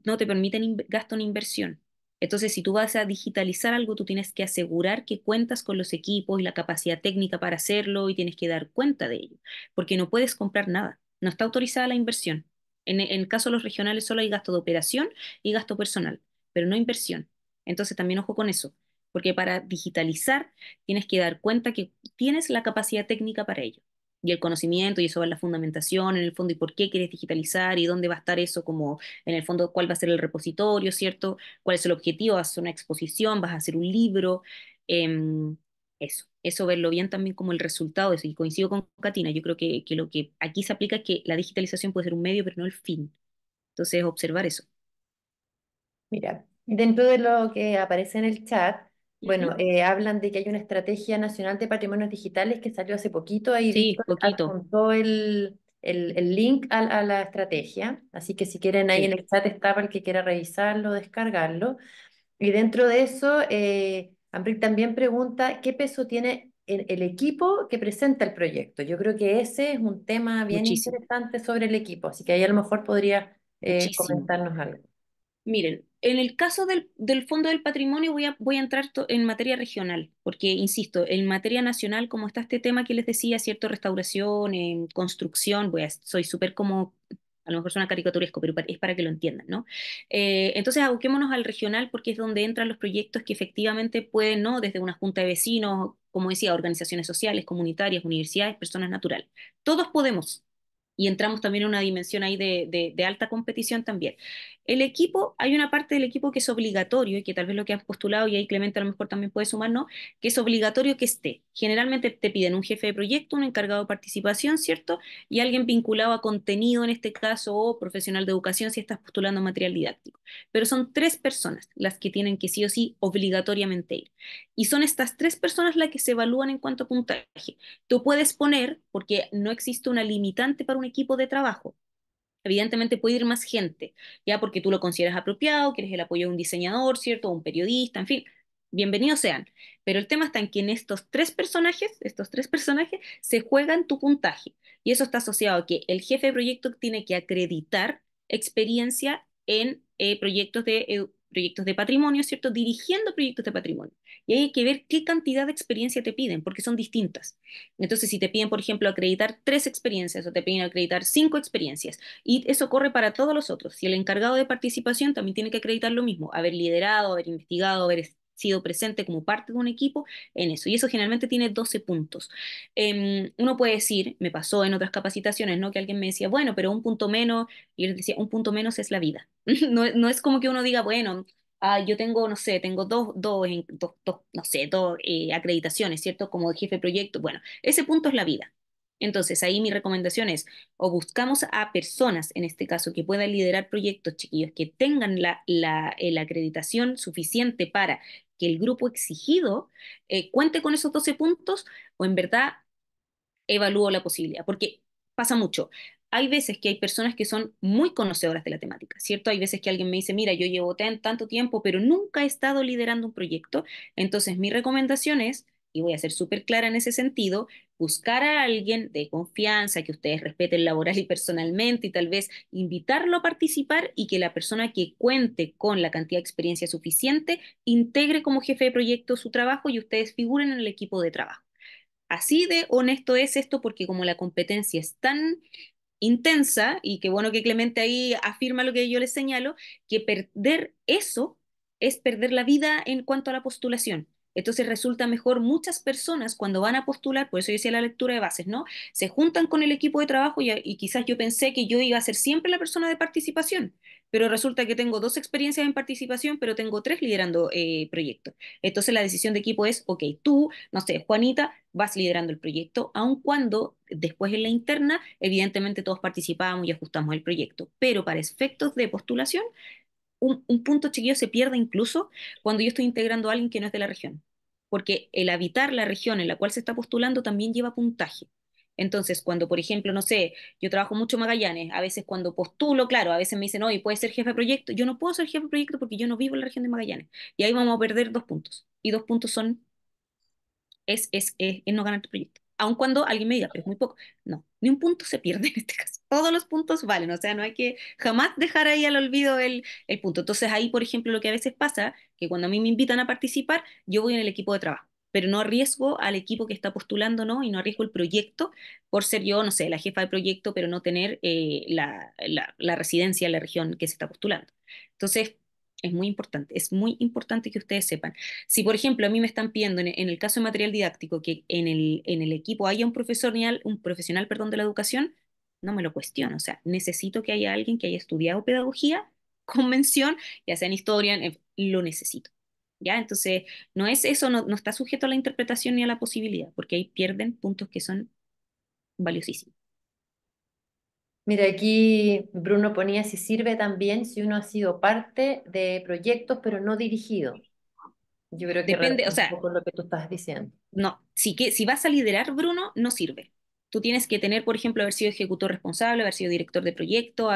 no te permiten gasto en inversión. Entonces, si tú vas a digitalizar algo, tú tienes que asegurar que cuentas con los equipos y la capacidad técnica para hacerlo y tienes que dar cuenta de ello, porque no puedes comprar nada. No está autorizada la inversión. En el caso de los regionales solo hay gasto de operación y gasto personal, pero no inversión. Entonces, también ojo con eso, porque para digitalizar tienes que dar cuenta que tienes la capacidad técnica para ello. Y el conocimiento, y eso va en la fundamentación, en el fondo, y por qué quieres digitalizar, y dónde va a estar eso, como en el fondo, cuál va a ser el repositorio, ¿cierto? ¿Cuál es el objetivo? ¿Vas a hacer una exposición? ¿Vas a hacer un libro? Eso verlo bien también como el resultado de eso. Y coincido con Katina, yo creo que lo que aquí se aplica es que la digitalización puede ser un medio, pero no el fin. Entonces, observar eso. Mira, dentro de lo que aparece en el chat, bueno, Ujú. hablan de que hay una estrategia nacional de patrimonios digitales que salió hace poquito. Ahí Sí, Víctor poquito. adjuntó el link a la estrategia, así que si quieren ahí en Sí, el chat está para el que quiera revisarlo, descargarlo. Y dentro de eso, Ambric también pregunta qué peso tiene el equipo que presenta el proyecto. Yo creo que ese es un tema bien muchísimo, interesante sobre el equipo, así que ahí a lo mejor podría muchísimo. comentarnos algo. Miren, en el caso del Fondo del Patrimonio voy a entrar en materia regional, porque, insisto, en materia nacional, como está este tema que les decía, cierto, restauración, construcción, soy súper como, a lo mejor suena caricaturesco, pero es para que lo entiendan, ¿no? Entonces, aboquémonos al regional porque es donde entran los proyectos que efectivamente pueden, ¿no? Desde una junta de vecinos, como decía, organizaciones sociales, comunitarias, universidades, personas naturales. Todos podemos. Y entramos también en una dimensión ahí de alta competición también. El equipo, hay una parte del equipo que es obligatorio y que tal vez lo que has postulado, y ahí Clemente a lo mejor también puede sumar, ¿no? Que es obligatorio que esté. Generalmente te piden un jefe de proyecto, un encargado de participación, ¿cierto? Y alguien vinculado a contenido en este caso o profesional de educación si estás postulando material didáctico. Pero son tres personas las que tienen que sí o sí obligatoriamente ir. Y son estas tres personas las que se evalúan en cuanto a puntaje. Tú puedes poner, porque no existe una limitante para un equipo de trabajo. Evidentemente puede ir más gente, ya porque tú lo consideras apropiado, quieres el apoyo de un diseñador, ¿cierto? O un periodista, en fin, bienvenidos sean. Pero el tema está en que en estos tres personajes, se juegan tu puntaje. Y eso está asociado a que el jefe de proyecto tiene que acreditar experiencia en proyectos de patrimonio, ¿cierto? Dirigiendo proyectos de patrimonio. Y hay que ver qué cantidad de experiencia te piden, porque son distintas. Entonces, si te piden, por ejemplo, acreditar 3 experiencias o te piden acreditar 5 experiencias, y eso corre para todos los otros. Si el encargado de participación también tiene que acreditar lo mismo, haber liderado, haber investigado, haber sido presente como parte de un equipo en eso. Y eso generalmente tiene 12 puntos. Uno puede decir, me pasó en otras capacitaciones, ¿no? Que alguien me decía, bueno, pero un punto menos, y yo les decía, un punto menos es la vida. No, no es como que uno diga, bueno, yo tengo, no sé, tengo no sé, dos acreditaciones, ¿cierto? Como jefe de proyecto. Bueno, ese punto es la vida. Entonces, ahí mi recomendación es, o buscamos a personas, en este caso, que puedan liderar proyectos, chiquillos, que tengan la acreditación suficiente para que el grupo exigido cuente con esos 12 puntos, o en verdad evalúo la posibilidad, porque pasa mucho. Hay veces que hay personas que son muy conocedoras de la temática, ¿cierto? Hay veces que alguien me dice, mira, yo llevo tanto tiempo, pero nunca he estado liderando un proyecto. Entonces, mi recomendación es, y voy a ser súper clara en ese sentido, buscar a alguien de confianza, que ustedes respeten laboral y personalmente, y tal vez invitarlo a participar y que la persona que cuente con la cantidad de experiencia suficiente integre como jefe de proyecto su trabajo y ustedes figuren en el equipo de trabajo. Así de honesto es esto porque como la competencia es tan intensa, y qué bueno que Clemente ahí afirma lo que yo les señalo, que perder eso es perder la vida en cuanto a la postulación. Entonces resulta mejor muchas personas cuando van a postular, por eso yo decía la lectura de bases, ¿no? Se juntan con el equipo de trabajo y quizás yo pensé que yo iba a ser siempre la persona de participación, pero resulta que tengo dos experiencias en participación, pero tengo tres liderando proyectos. Entonces la decisión de equipo es, ok, tú, no sé, Juanita, vas liderando el proyecto, aun cuando después en la interna, evidentemente todos participamos y ajustamos el proyecto, pero para efectos de postulación, un punto chiquillo se pierde incluso cuando yo estoy integrando a alguien que no es de la región, porque el habitar la región en la cual se está postulando también lleva puntaje. Entonces, cuando, por ejemplo, no sé, yo trabajo mucho en Magallanes, a veces cuando postulo, claro, a veces me dicen, oye, puedes ser jefe de proyecto. Yo no puedo ser jefe de proyecto porque yo no vivo en la región de Magallanes. Y ahí vamos a perder 2 puntos. Y 2 puntos es no ganar tu proyecto. Aun cuando alguien me diga, pero es muy poco. No, ni un punto se pierde en este caso. Todos los puntos valen, o sea, no hay que jamás dejar ahí al olvido el punto. Entonces ahí, por ejemplo, lo que a veces pasa, que cuando a mí me invitan a participar, yo voy en el equipo de trabajo, pero no arriesgo al equipo que está postulando, ¿no? Y no arriesgo el proyecto por ser yo, no sé, la jefa de proyecto, pero no tener la residencia en la región que se está postulando. Entonces, es muy importante que ustedes sepan. Si, por ejemplo, a mí me están pidiendo en el caso de material didáctico que en el equipo haya un profesional, perdón, de la educación, no me lo cuestiono. O sea, necesito que haya alguien que haya estudiado pedagogía con mención, ya sea en historia, lo necesito. ¿Ya? Entonces, no es eso, no está sujeto a la interpretación ni a la posibilidad, porque ahí pierden puntos que son valiosísimos. Mira, aquí Bruno ponía si sirve también si uno ha sido parte de proyectos pero no dirigido. Yo creo que Depende, o redunda un sea, poco lo que tú estás diciendo. no, si vas a liderar, Bruno, no sirve. Tú tienes que tener, por ejemplo, haber sido ejecutor responsable, haber sido director de proyecto,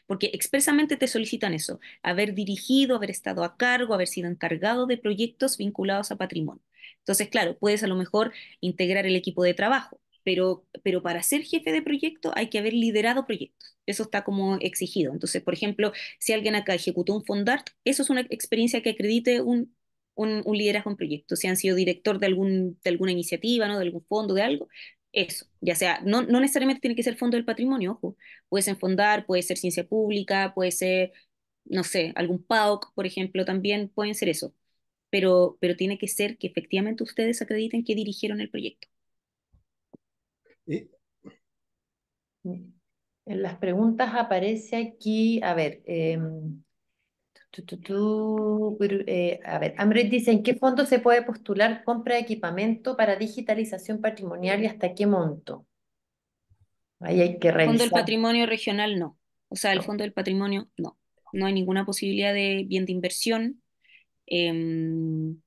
porque expresamente te solicitan eso, haber dirigido, haber estado a cargo, haber sido encargado de proyectos vinculados a patrimonio. Entonces, claro, puedes a lo mejor integrar el equipo de trabajo, pero para ser jefe de proyecto hay que haber liderado proyectos. Eso está como exigido. Entonces, por ejemplo, si alguien acá ejecutó un Fondart, eso es una experiencia que acredite un liderazgo en proyecto, si han sido director de alguna iniciativa, ¿no? De algún fondo, de algo, eso, ya sea, no necesariamente tiene que ser fondo del patrimonio, ojo, puede ser Fondar, puede ser ciencia pública, puede ser, no sé, algún PAOC, por ejemplo, también pueden ser eso, pero tiene que ser que efectivamente ustedes acrediten que dirigieron el proyecto. Y, En las preguntas aparece aquí, a ver, a ver, Amrit dice, ¿en qué fondo se puede postular compra de equipamiento para digitalización patrimonial y hasta qué monto? Ahí hay que Fondo del revisar. patrimonio regional no, o sea, el No. fondo del patrimonio no hay ninguna posibilidad de bien de inversión. em,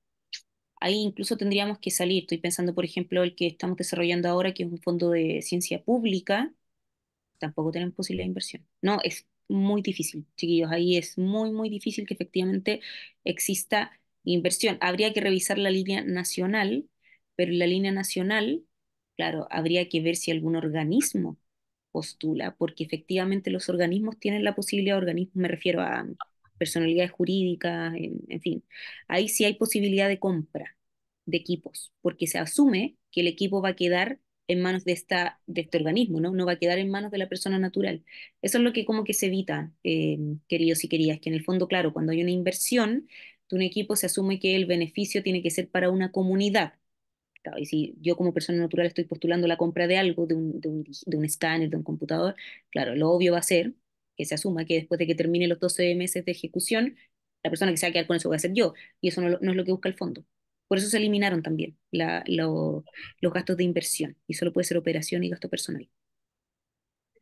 Ahí incluso tendríamos que salir. Estoy pensando, por ejemplo, el que estamos desarrollando ahora, que es un fondo de ciencia pública, tampoco tenemos posibilidad de inversión. No, es muy difícil, chiquillos. Ahí es muy, muy difícil que efectivamente exista inversión. Habría que revisar la línea nacional, pero en la línea nacional, claro, habría que ver si algún organismo postula, porque efectivamente los organismos tienen la posibilidad, organismos me refiero a personalidades jurídicas, en fin, ahí sí hay posibilidad de compra de equipos, porque se asume que el equipo va a quedar en manos de este organismo, ¿no? No va a quedar en manos de la persona natural. Eso es lo que como que se evita, queridos y queridas, que en el fondo, claro, cuando hay una inversión de un equipo se asume que el beneficio tiene que ser para una comunidad. Claro, y si yo como persona natural estoy postulando la compra de algo, de un escáner, de un computador, claro, lo obvio va a ser que se asuma que después de que termine los 12 meses de ejecución, la persona que se va a quedar con eso va a ser yo, y eso no es lo que busca el fondo. Por eso se eliminaron también los gastos de inversión y solo puede ser operación y gasto personal.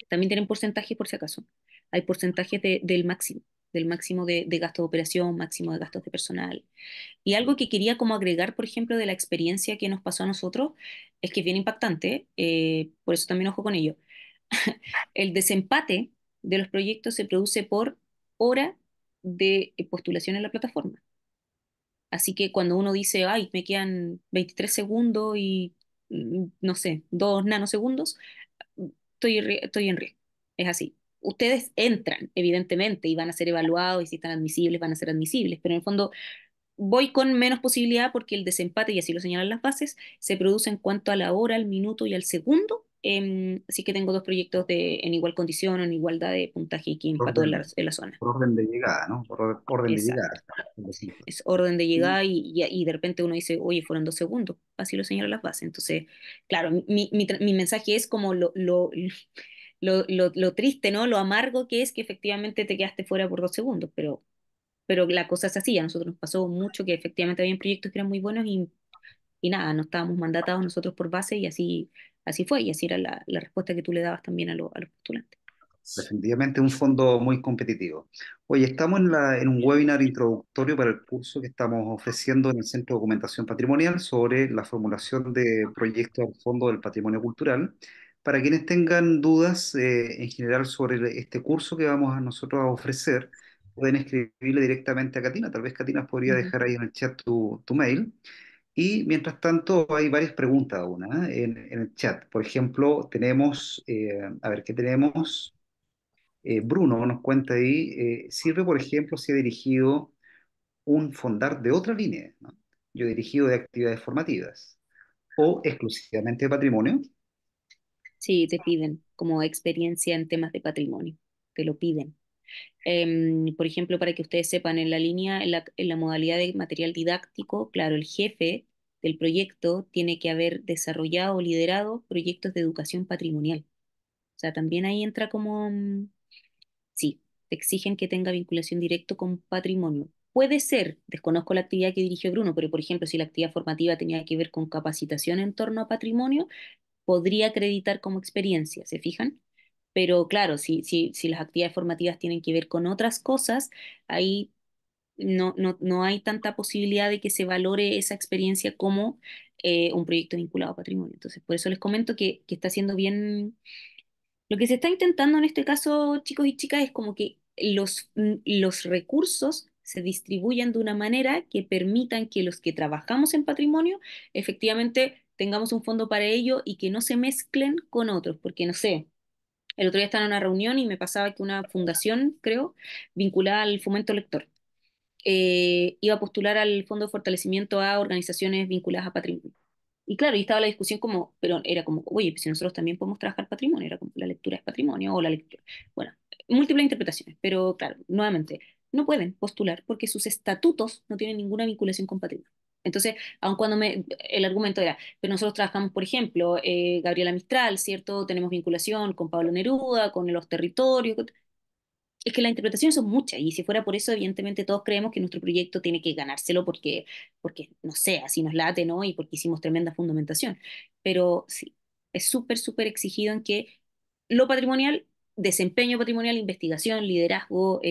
También tienen porcentajes por si acaso. Hay porcentajes del máximo de gasto de operación, máximo de gastos de personal. Y algo que quería como agregar, por ejemplo, de la experiencia que nos pasó a nosotros, es que es bien impactante, por eso también ojo con ello. El desempate de los proyectos se produce por hora de postulación en la plataforma. Así que cuando uno dice, ay, me quedan 23 segundos y no sé, 2 nanosegundos, estoy en riesgo. Es así. Ustedes entran, evidentemente, y van a ser evaluados, y si están admisibles, van a ser admisibles, pero en el fondo voy con menos posibilidad porque el desempate, y así lo señalan las bases, se produce en cuanto a la hora, al minuto y al segundo. Así que tengo dos proyectos en igual condición o en igualdad de puntaje y que empató Orden, en la zona. por orden de llegada, ¿no? Orden de llegada. Exacto. Sí, es orden de Y llegada y de repente uno dice, oye, fueron 2 segundos. Así lo señalan las bases. Entonces, claro, mi mensaje es como lo triste, ¿no? Lo amargo que es que efectivamente te quedaste fuera por 2 segundos, pero la cosa es así. A nosotros nos pasó mucho que efectivamente habían proyectos que eran muy buenos y nada, no estábamos mandatados nosotros por base y así fue. Y así era la respuesta que tú le dabas también a los postulantes. definitivamente un fondo muy competitivo. Oye, estamos en un webinar introductorio para el curso que estamos ofreciendo en el Centro de Documentación Patrimonial sobre la formulación de proyectos al Fondo del Patrimonio Cultural. Para quienes tengan dudas en general sobre este curso que vamos a nosotros a ofrecer, pueden escribirle directamente a Catina. Tal vez Catina podría Ujú. dejar ahí en el chat tu mail. Y mientras tanto, hay varias preguntas aún, en el chat. Por ejemplo, tenemos, a ver, ¿qué tenemos? Bruno nos cuenta ahí, sirve, por ejemplo, si he dirigido un fondar de otra línea, ¿no? Yo he dirigido de actividades formativas o exclusivamente de patrimonio. Sí, te piden como experiencia en temas de patrimonio, te lo piden. Por ejemplo, para que ustedes sepan, en la línea, en la modalidad de material didáctico, claro, el jefe del proyecto tiene que haber desarrollado o liderado proyectos de educación patrimonial. O sea, también ahí entra como, sí, te exigen que tenga vinculación directa con patrimonio. Puede ser, desconozco la actividad que dirigió Bruno, pero por ejemplo, si la actividad formativa tenía que ver con capacitación en torno a patrimonio, podría acreditar como experiencia, ¿se fijan? Pero claro, si las actividades formativas tienen que ver con otras cosas, ahí no hay tanta posibilidad de que se valore esa experiencia como un proyecto vinculado a patrimonio. Entonces, por eso les comento que está siendo bien. Lo que se está intentando en este caso, chicos y chicas, es como que los recursos se distribuyan de una manera que permitan que los que trabajamos en patrimonio efectivamente tengamos un fondo para ello y que no se mezclen con otros, porque no sé, el otro día estaba en una reunión y me pasaba que una fundación, creo, vinculada al fomento lector, iba a postular al Fondo de Fortalecimiento a organizaciones vinculadas a patrimonio. Y claro, y estaba la discusión como, pero era como, oye, pues si nosotros también podemos trabajar patrimonio, era como la lectura es patrimonio o la lectura. Bueno, múltiples interpretaciones, pero claro, nuevamente, no pueden postular porque sus estatutos no tienen ninguna vinculación con patrimonio. Entonces, aun cuando el argumento era, pero nosotros trabajamos, por ejemplo, Gabriela Mistral, ¿cierto? Tenemos vinculación con Pablo Neruda, con los territorios, es que las interpretaciones son muchas y si fuera por eso, evidentemente todos creemos que nuestro proyecto tiene que ganárselo porque no sé, así nos late, ¿no? Y porque hicimos tremenda fundamentación. Pero sí, es súper, súper exigido en que lo patrimonial, desempeño patrimonial, investigación, liderazgo,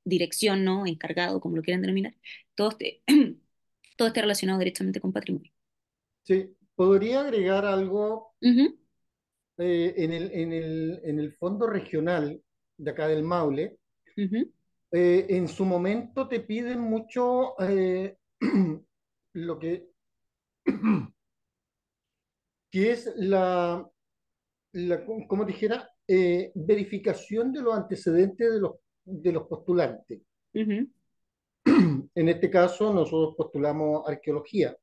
dirección, ¿no? Encargado, como lo quieran denominar, todo esté, todo esté relacionado directamente con patrimonio. Sí, podría agregar algo Ujú, en el fondo regional de acá del Maule. ujú, En su momento te piden mucho lo que es como dijera, verificación de los antecedentes de los postulantes. ujú. En este caso, nosotros postulamos arqueología.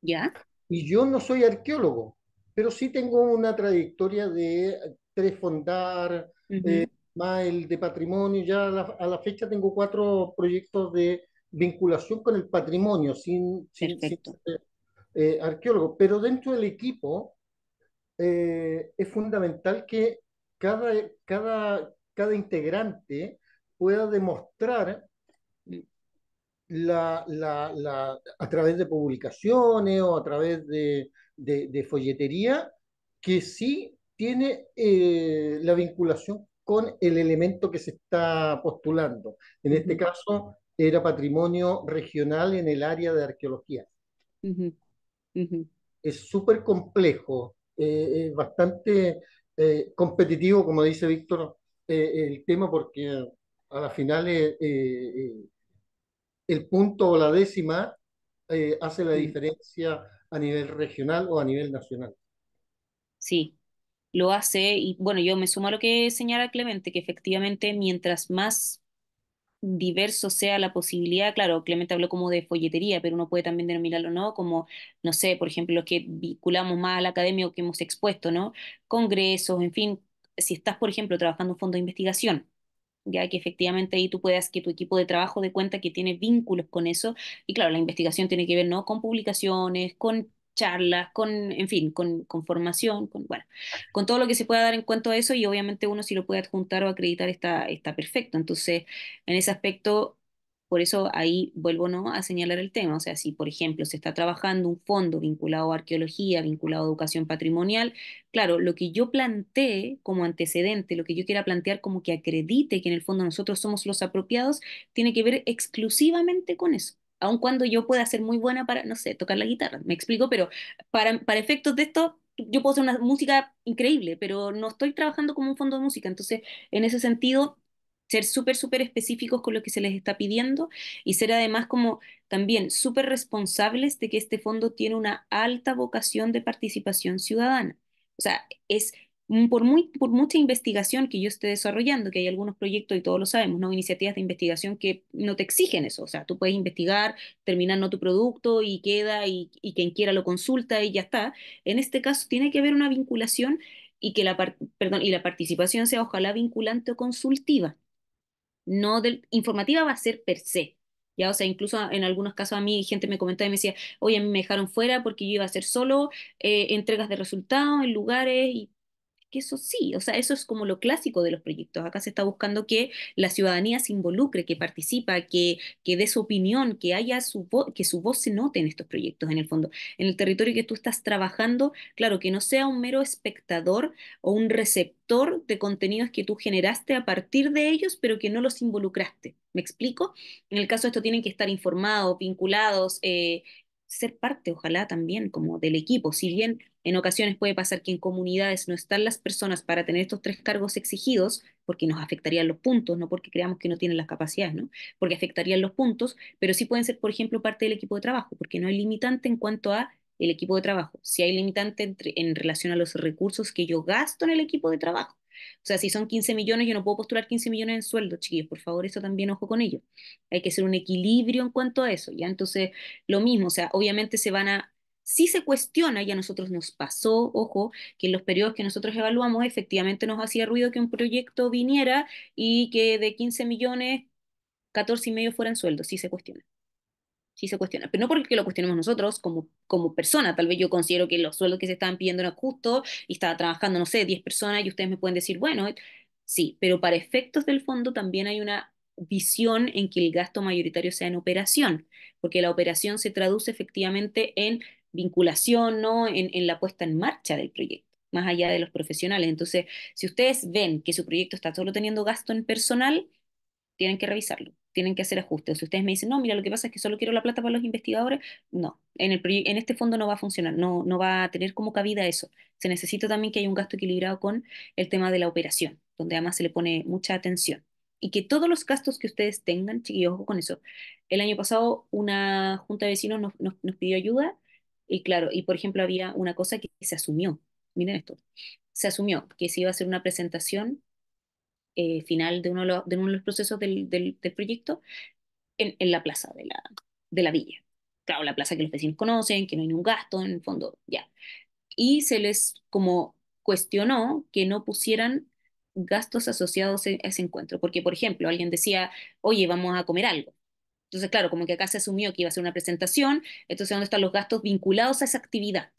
¿Ya? Y yo no soy arqueólogo, pero sí tengo una trayectoria de tres fondar, Ujú. más el de patrimonio. Ya a la fecha tengo cuatro proyectos de vinculación con el patrimonio, sin Perfecto. ser arqueólogo. Pero dentro del equipo es fundamental que cada integrante pueda demostrar a través de publicaciones o a través de folletería, que sí tiene la vinculación con el elemento que se está postulando. En este Ujú, caso, era patrimonio regional en el área de arqueología. ujú, ujú. Es súper complejo, bastante competitivo, como dice Víctor, el tema, porque a la final el punto o la décima hace la Mm. diferencia a nivel regional o a nivel nacional. Sí, lo hace y bueno, yo me sumo a lo que señala Clemente, que efectivamente mientras más diverso sea la posibilidad, claro, Clemente habló como de folletería, pero uno puede también denominarlo, ¿no? Como, no sé, por ejemplo, los que vinculamos más a la academia o que hemos expuesto, ¿no? Congresos, en fin, si estás, por ejemplo, trabajando en un fondo de investigación, ya que efectivamente ahí tú puedas, que tu equipo de trabajo dé cuenta que tiene vínculos con eso, y claro, la investigación tiene que ver, ¿no? Con publicaciones, con charlas, con, en fin, con formación, con, bueno, con todo lo que se pueda dar en cuanto a eso, y obviamente uno si lo puede adjuntar o acreditar está perfecto. Entonces, en ese aspecto, por eso ahí vuelvo, ¿no? A señalar el tema. O sea, si por ejemplo se está trabajando un fondo vinculado a arqueología, vinculado a educación patrimonial, claro, lo que yo planteé como antecedente, lo que yo quiera plantear como que acredite que en el fondo nosotros somos los apropiados, tiene que ver exclusivamente con eso. Aun cuando yo pueda ser muy buena para, no sé, tocar la guitarra, me explico, pero para efectos de esto, yo puedo hacer una música increíble, pero no estoy trabajando como un fondo de música. Entonces, en ese sentido, ser súper, súper específicos con lo que se les está pidiendo y ser además como también súper responsables de que este fondo tiene una alta vocación de participación ciudadana. O sea, es por mucha investigación que yo esté desarrollando, que hay algunos proyectos, y todos lo sabemos, ¿no? Iniciativas de investigación que no te exigen eso. O sea, tú puedes investigar, terminar no tu producto y queda, y quien quiera lo consulta y ya está. En este caso tiene que haber una vinculación y que perdón, y la participación sea ojalá vinculante o consultiva, no informativa va a ser per se. Ya, o sea, incluso en algunos casos a mí gente me comentaba y me decía, oye, a mí me dejaron fuera porque yo iba a hacer solo entregas de resultados en lugares y que eso sí, o sea, eso es como lo clásico de los proyectos. Acá se está buscando que la ciudadanía se involucre, que participa, que dé su opinión, que haya que su voz se note en estos proyectos, en el fondo. En el territorio que tú estás trabajando, claro, que no sea un mero espectador o un receptor de contenidos que tú generaste a partir de ellos, pero que no los involucraste. ¿Me explico? En el caso de esto tienen que estar informados, vinculados, ser parte, ojalá también, como del equipo. Si bien en ocasiones puede pasar que en comunidades no están las personas para tener estos tres cargos exigidos, porque nos afectarían los puntos, no porque creamos que no tienen las capacidades, ¿no? Porque afectarían los puntos, pero sí pueden ser, por ejemplo, parte del equipo de trabajo, porque no hay limitante en cuanto a el equipo de trabajo. Si hay limitante en relación a los recursos que yo gasto en el equipo de trabajo. O sea, si son 15 millones, yo no puedo postular 15 millones en sueldo, chiquillos, por favor, eso también ojo con ello. Hay que hacer un equilibrio en cuanto a eso, ¿ya? Entonces, lo mismo, o sea, obviamente si se cuestiona, y a nosotros nos pasó, ojo, que en los periodos que nosotros evaluamos efectivamente nos hacía ruido que un proyecto viniera y que de 15 millones, 14 y medio fueran sueldos, sí se cuestiona, pero no porque lo cuestionemos nosotros como persona, tal vez yo considero que los sueldos que se estaban pidiendo eran justos y estaba trabajando, no sé, 10 personas y ustedes me pueden decir, bueno, sí, pero para efectos del fondo también hay una visión en que el gasto mayoritario sea en operación, porque la operación se traduce efectivamente en vinculación, ¿no? En la puesta en marcha del proyecto, más allá de los profesionales. Entonces, si ustedes ven que su proyecto está solo teniendo gasto en personal, tienen que revisarlo, tienen que hacer ajustes. O si ustedes me dicen, no, mira, lo que pasa es que solo quiero la plata para los investigadores, no, en este fondo no va a funcionar, no va a tener como cabida eso. Se necesita también que haya un gasto equilibrado con el tema de la operación, donde además se le pone mucha atención. Y que todos los gastos que ustedes tengan, chiquillos, ojo con eso. El año pasado una junta de vecinos nos pidió ayuda y claro, y por ejemplo había una cosa que se asumió, miren esto, se asumió que se iba a hacer una presentación final de uno de los procesos del proyecto en la plaza de la villa. Claro, la plaza que los vecinos conocen, que no hay ningún gasto, en el fondo, ya. Y se les como cuestionó que no pusieran gastos asociados a ese encuentro, porque, por ejemplo, alguien decía, oye, vamos a comer algo. Entonces, claro, como que acá se asumió que iba a ser una presentación, entonces, ¿dónde están los gastos vinculados a esa actividad?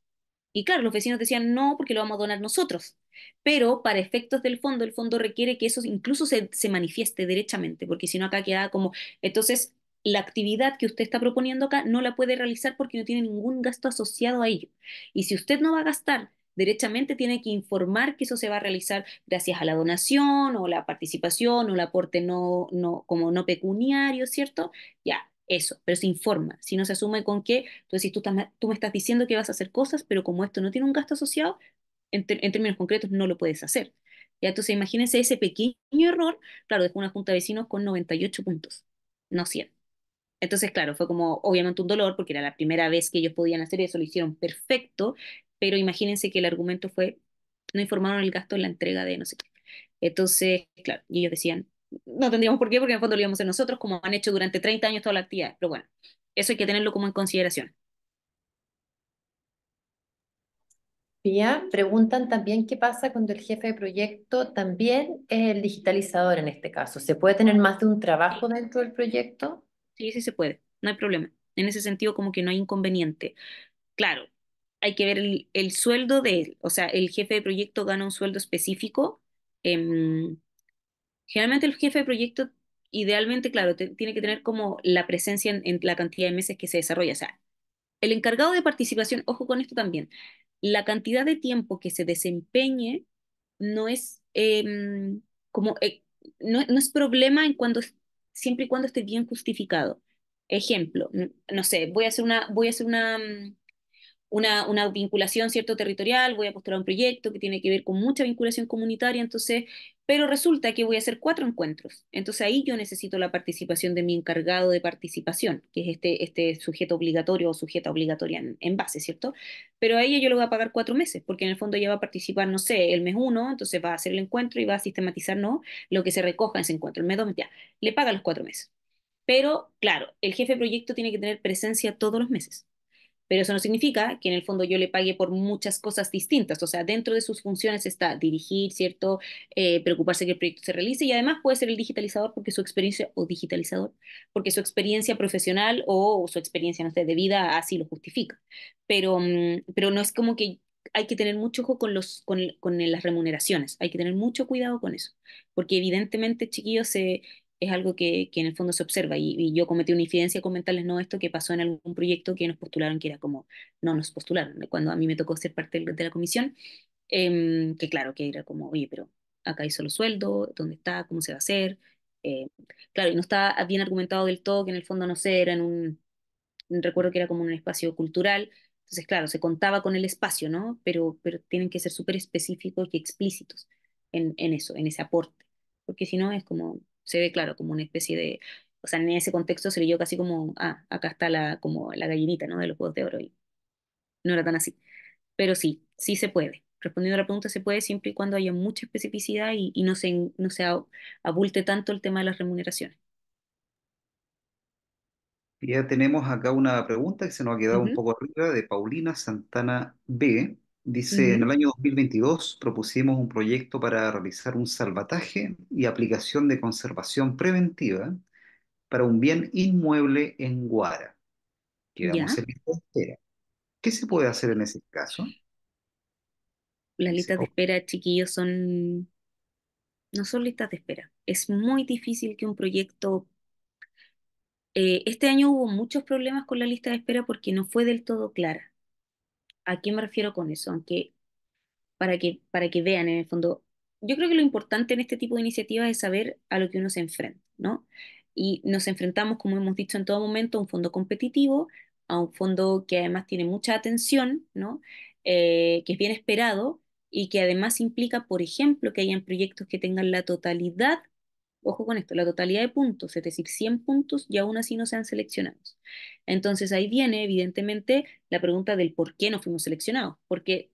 Y claro, los vecinos decían no, porque lo vamos a donar nosotros. Pero para efectos del fondo, el fondo requiere que eso incluso se manifieste derechamente, porque si no acá queda como. Entonces, la actividad que usted está proponiendo acá no la puede realizar porque no tiene ningún gasto asociado a ello. Y si usted no va a gastar, derechamente tiene que informar que eso se va a realizar gracias a la donación o la participación o el aporte como no pecuniario, ¿cierto? Ya, eso, pero se informa. Si no se asume con que, entonces si tú me estás diciendo que vas a hacer cosas, pero como esto no tiene un gasto asociado, en términos concretos no lo puedes hacer. Ya, entonces imagínense ese pequeño error, claro, dejó una junta de vecinos con 98 puntos, no 100. Entonces, claro, fue como obviamente un dolor porque era la primera vez que ellos podían hacer eso, lo hicieron perfecto, pero imagínense que el argumento fue, no informaron el gasto en la entrega de no sé qué. Entonces, claro, y ellos decían, no tendríamos por qué, porque en el fondo lo íbamos a hacer nosotros, como han hecho durante 30 años toda la actividad. Pero bueno, eso hay que tenerlo como en consideración. Pía, preguntan también qué pasa cuando el jefe de proyecto también es el digitalizador en este caso. ¿Se puede tener más de un trabajo Sí, dentro del proyecto? sí, sí se puede, no hay problema. En ese sentido, como que no hay inconveniente. Claro, hay que ver el sueldo de él, o sea, el jefe de proyecto gana un sueldo específico. em, Generalmente el jefe de proyecto, idealmente, claro, tiene que tener como la presencia en la cantidad de meses que se desarrolla. O sea, el encargado de participación, ojo con esto también, la cantidad de tiempo que se desempeñe no es como, no es problema siempre y cuando esté bien justificado. Ejemplo, no sé, voy a hacer una vinculación cierto territorial, voy a postular un proyecto que tiene que ver con mucha vinculación comunitaria, entonces, pero resulta que voy a hacer 4 encuentros. Entonces ahí yo necesito la participación de mi encargado de participación, que es este sujeto obligatorio o sujeta obligatoria en base, ¿cierto? Pero a ella yo le voy a pagar 4 meses, porque en el fondo ella va a participar, no sé, el mes uno, entonces va a hacer el encuentro y va a sistematizar, ¿no? Lo que se recoja en ese encuentro. El mes dos, ya, le paga los 4 meses. Pero, claro, el jefe de proyecto tiene que tener presencia todos los meses. Pero eso no significa que en el fondo yo le pague por muchas cosas distintas. O sea, dentro de sus funciones está dirigir, ¿cierto? Preocuparse que el proyecto se realice y además puede ser el digitalizador porque su experiencia, o digitalizador, porque su experiencia profesional o su experiencia, no sé, de vida así lo justifica. Pero no es como que hay que tener mucho ojo con las remuneraciones. Hay que tener mucho cuidado con eso. Porque evidentemente, chiquillos, es algo que en el fondo se observa y yo cometí una infidencia comentarles no esto que pasó en algún proyecto que nos postularon que era como, no nos postularon, cuando a mí me tocó ser parte de la comisión, que claro, que era como, oye, pero acá hay solo sueldo, ¿dónde está? ¿Cómo se va a hacer? Eh, claro, y no está bien argumentado del todo que en el fondo, no sé, era en recuerdo que era como un espacio cultural, entonces claro, se contaba con el espacio, ¿no? Pero tienen que ser súper específicos y explícitos en eso, en ese aporte, porque si no es como, se ve claro, como una especie de, o sea, en ese contexto se leyó casi como, ah, acá está como la gallinita, ¿no? De los huevos de oro, y no era tan así, pero sí, sí se puede. Respondiendo a la pregunta, se puede siempre y cuando haya mucha especificidad y no se abulte tanto el tema de las remuneraciones. Ya tenemos acá una pregunta que se nos ha quedado un Ujú, poco arriba de Paulina Santana B. Dice, en ujú. el año 2022 propusimos un proyecto para realizar un salvataje y aplicación de conservación preventiva para un bien inmueble en Guara. Quedamos Ya. en lista de espera. ¿Qué se puede hacer en ese caso? Las Dice listas de Paulina. espera, chiquillos, no son listas de espera. Es muy difícil que un proyecto... este año hubo muchos problemas con la lista de espera porque no fue del todo clara. ¿A qué me refiero con eso? Aunque para que vean en el fondo, yo creo que lo importante en este tipo de iniciativas es saber a lo que uno se enfrenta, ¿no? Y nos enfrentamos, como hemos dicho en todo momento, a un fondo competitivo, a un fondo que además tiene mucha atención, ¿no? Que es bien esperado y que además implica, por ejemplo, que hayan proyectos que tengan la totalidad, ojo con esto, la totalidad de puntos, es decir, 100 puntos y aún así no sean seleccionados. Entonces ahí viene, evidentemente, la pregunta del por qué no fuimos seleccionados, porque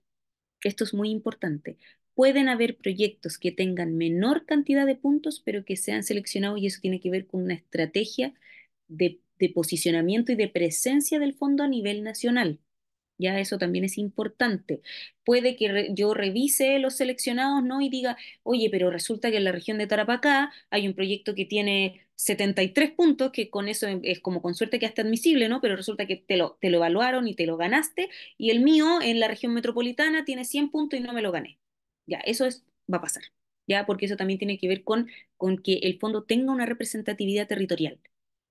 esto es muy importante. Pueden haber proyectos que tengan menor cantidad de puntos, pero que sean seleccionados y eso tiene que ver con una estrategia de posicionamiento y de presencia del fondo a nivel nacional. Ya eso también es importante. Puede que yo revise los seleccionados, ¿no? Y diga, oye, pero resulta que en la región de Tarapacá hay un proyecto que tiene 73 puntos, que con eso es como con suerte que hasta admisible, ¿no? Pero resulta que te lo evaluaron y te lo ganaste, y el mío en la región metropolitana tiene 100 puntos y no me lo gané. Ya, va a pasar, ¿ya? Porque eso también tiene que ver con que el fondo tenga una representatividad territorial.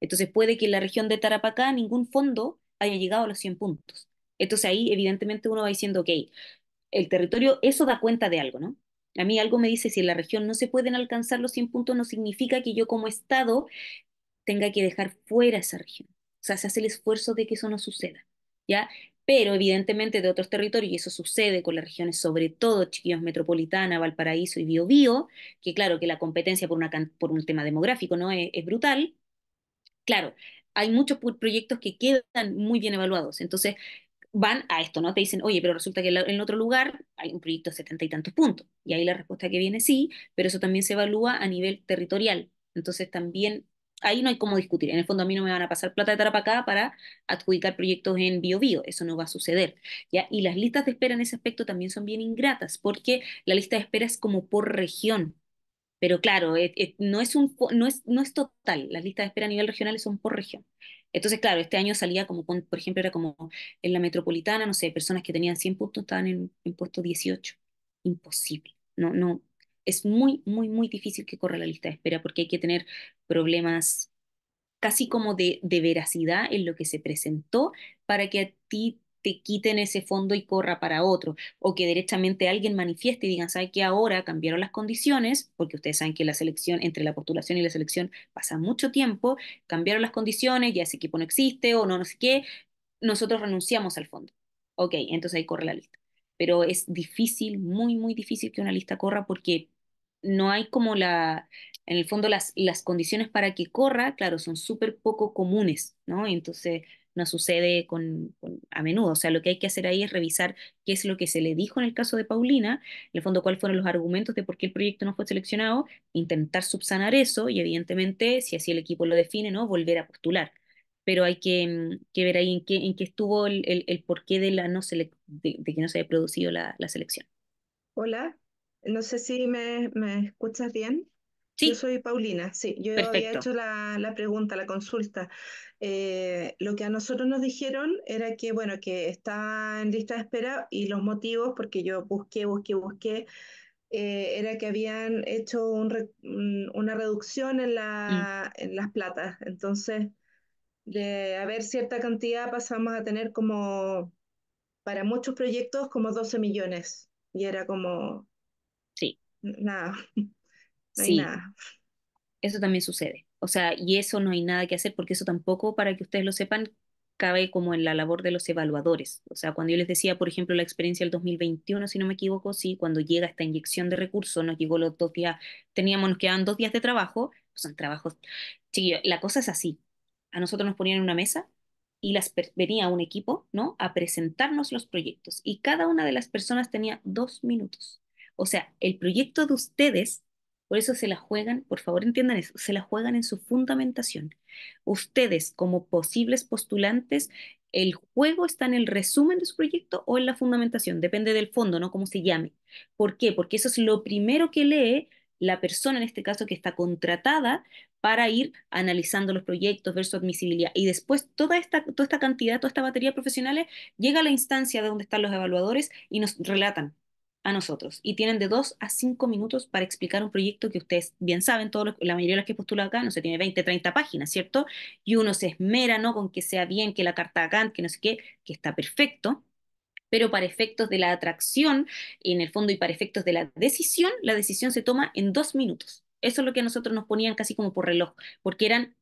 Entonces puede que en la región de Tarapacá ningún fondo haya llegado a los 100 puntos. Entonces ahí evidentemente uno va diciendo, ok, el territorio, eso da cuenta de algo, ¿no? A mí algo me dice, si en la región no se pueden alcanzar los 100 puntos, no significa que yo como Estado tenga que dejar fuera esa región. O sea, se hace el esfuerzo de que eso no suceda, ¿ya? Pero evidentemente de otros territorios, y eso sucede con las regiones, sobre todo Chiquillos Metropolitana, Valparaíso y Biobío, que claro que la competencia por un tema demográfico, ¿no? Es brutal. Claro, hay muchos proyectos que quedan muy bien evaluados. Entonces, van a esto, ¿no? Te dicen, oye, pero resulta que en otro lugar hay un proyecto de 70 y tantos puntos. Y ahí la respuesta que viene sí, pero eso también se evalúa a nivel territorial. Entonces también ahí no hay cómo discutir. En el fondo a mí no me van a pasar plata de Tarapacá para adjudicar proyectos en Biobío. Eso no va a suceder, ¿ya? Y las listas de espera en ese aspecto también son bien ingratas, porque la lista de espera es como por región. Pero claro, no es no es total. Las listas de espera a nivel regional son por región. Entonces, claro, este año salía como, por ejemplo, era como en la metropolitana, no sé, personas que tenían 100 puntos estaban en puesto 18. Imposible. No, no. Es muy, muy, muy difícil que corra la lista de espera porque hay que tener problemas casi como de veracidad en lo que se presentó para que a ti te quiten ese fondo y corra para otro, o que derechamente alguien manifieste y digan, ¿sabe que ahora cambiaron las condiciones? Porque ustedes saben que la selección, entre la postulación y la selección pasa mucho tiempo, cambiaron las condiciones, ya ese equipo no existe o no, no sé qué, nosotros renunciamos al fondo. Ok, entonces ahí corre la lista. Pero es difícil, muy, muy difícil que una lista corra porque no hay como en el fondo las condiciones para que corra, claro, son súper poco comunes, ¿no? Entonces no sucede a menudo. O sea, lo que hay que hacer ahí es revisar qué es lo que se le dijo en el caso de Paulina, en el fondo cuáles fueron los argumentos de por qué el proyecto no fue seleccionado, intentar subsanar eso y evidentemente, si así el equipo lo define, ¿no? Volver a postular. Pero hay que ver ahí en qué estuvo el porqué de, la no de que no se haya producido la selección. Hola, no sé si me escuchas bien. Yo Sí, soy Paulina, sí, yo había perfecto. hecho la pregunta, la consulta. Lo que a nosotros nos dijeron era que, bueno, que está en lista de espera y los motivos, porque yo busqué, era que habían hecho una reducción en Mm, en las platas. Entonces, de haber cierta cantidad pasamos a tener como, para muchos proyectos, como 12 millones. Y era como, sí, nada, no hay sí. nada. Eso también sucede. O sea, y eso no hay nada que hacer porque eso tampoco, para que ustedes lo sepan, cabe como en la labor de los evaluadores. O sea, cuando yo les decía, por ejemplo, la experiencia del 2021, si no me equivoco, sí, cuando llega esta inyección de recursos, nos llegó los 2 días, nos quedaban 2 días de trabajo, pues son trabajos. Chiquillos, la cosa es así. A nosotros nos ponían en una mesa y venía un equipo, ¿no? A presentarnos los proyectos y cada una de las personas tenía 2 minutos. O sea, el proyecto de ustedes, por eso se la juegan, por favor entiendan eso, se la juegan en su fundamentación. Ustedes, como posibles postulantes, el juego está en el resumen de su proyecto o en la fundamentación, depende del fondo, ¿no? Cómo se llame. ¿Por qué? Porque eso es lo primero que lee la persona, en este caso, que está contratada para ir analizando los proyectos, ver su admisibilidad. Y después toda esta cantidad, toda esta batería de profesionales llega a la instancia de donde están los evaluadores y nos relatan a nosotros. Y tienen de 2 a 5 minutos para explicar un proyecto que ustedes bien saben, la mayoría de las que postulan acá, no sé, tiene 20 30 páginas, ¿cierto? Y uno se esmera, ¿no? Con que sea bien, que la carta de Gantt, que no sé qué, que está perfecto, pero para efectos de la atracción, en el fondo, y para efectos de la decisión se toma en 2 minutos. Eso es lo que a nosotros nos ponían casi como por reloj, porque eran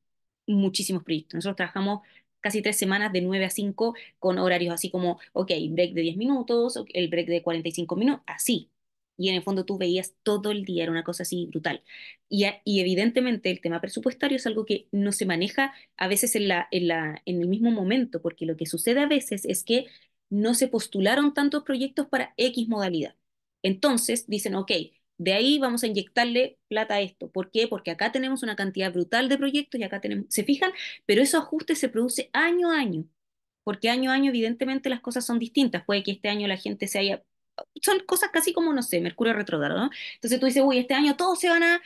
muchísimos proyectos. Nosotros trabajamos casi 3 semanas de 9 a 5 con horarios así como, ok, break de 10 minutos, el break de 45 minutos, así. Y en el fondo tú veías todo el día, era una cosa así brutal. Y evidentemente el tema presupuestario es algo que no se maneja a veces en el mismo momento, porque lo que sucede a veces es que no se postularon tantos proyectos para X modalidad. Entonces dicen, ok, de ahí vamos a inyectarle plata a esto. ¿Por qué? Porque acá tenemos una cantidad brutal de proyectos y acá tenemos, ¿se fijan? Pero esos ajustes se produce año a año, porque año a año evidentemente las cosas son distintas. Puede que este año la gente se haya... Son cosas casi como, no sé, Mercurio retrógrado, ¿no? Entonces tú dices, uy, este año todos se van a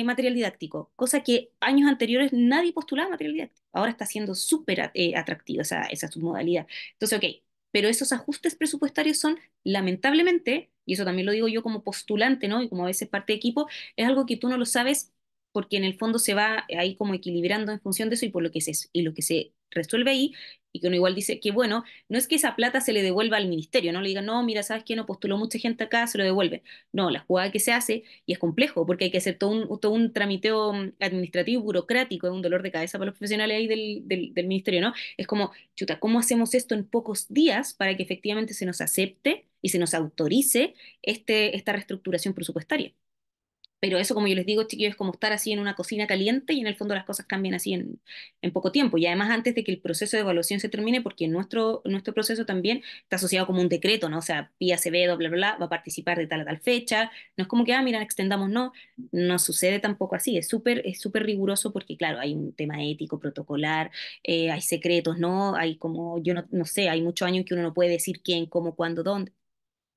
material didáctico, cosa que años anteriores nadie postulaba material didáctico. Ahora está siendo súper atractiva esa submodalidad. Entonces, ok, pero esos ajustes presupuestarios son, lamentablemente, y eso también lo digo yo como postulante, ¿no? Y como a veces parte de equipo, es algo que tú no lo sabes porque en el fondo se va ahí como equilibrando en función de eso y por lo que y lo que se resuelve ahí, y que uno igual dice que bueno, no es que esa plata se le devuelva al ministerio, no le digan, no, mira, ¿sabes qué? No postuló mucha gente acá, se lo devuelve. No, la jugada que se hace, y es complejo, porque hay que hacer todo un tramiteo administrativo, burocrático, es un dolor de cabeza para los profesionales ahí del ministerio, ¿no? Es como, chuta, ¿cómo hacemos esto en pocos días para que efectivamente se nos acepte y se nos autorice esta reestructuración presupuestaria? Pero eso, como yo les digo, chiquillos, es como estar así en una cocina caliente y en el fondo las cosas cambian así en poco tiempo. Y además antes de que el proceso de evaluación se termine, porque nuestro proceso también está asociado como un decreto, ¿no? O sea, Pía Acevedo, bla, bla, bla, va a participar de tal a tal fecha. No es como que, mira, extendamos, no. No sucede tampoco así. Es súper riguroso porque, claro, hay un tema ético, protocolar, hay secretos, ¿no? Hay como, yo no sé, hay muchos años que uno no puede decir quién, cómo, cuándo, dónde.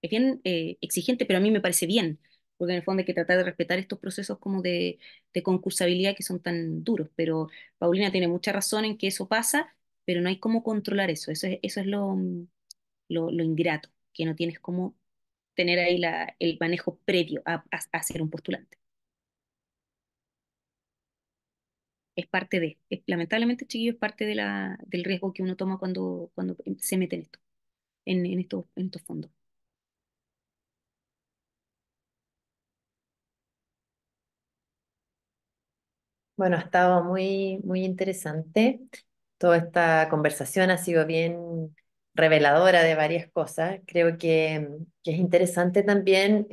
Es bien exigente, pero a mí me parece bien, porque en el fondo hay que tratar de respetar estos procesos como de concursabilidad que son tan duros. Pero Paulina tiene mucha razón en que eso pasa, pero no hay cómo controlar eso. Eso es lo ingrato, que no tienes cómo tener ahí el manejo previo a ser un postulante. Es parte lamentablemente, chiquillo, es parte del riesgo que uno toma cuando se mete en esto, en estos fondos. Bueno, ha estado muy, muy interesante. Toda esta conversación ha sido bien reveladora de varias cosas. Creo que es interesante también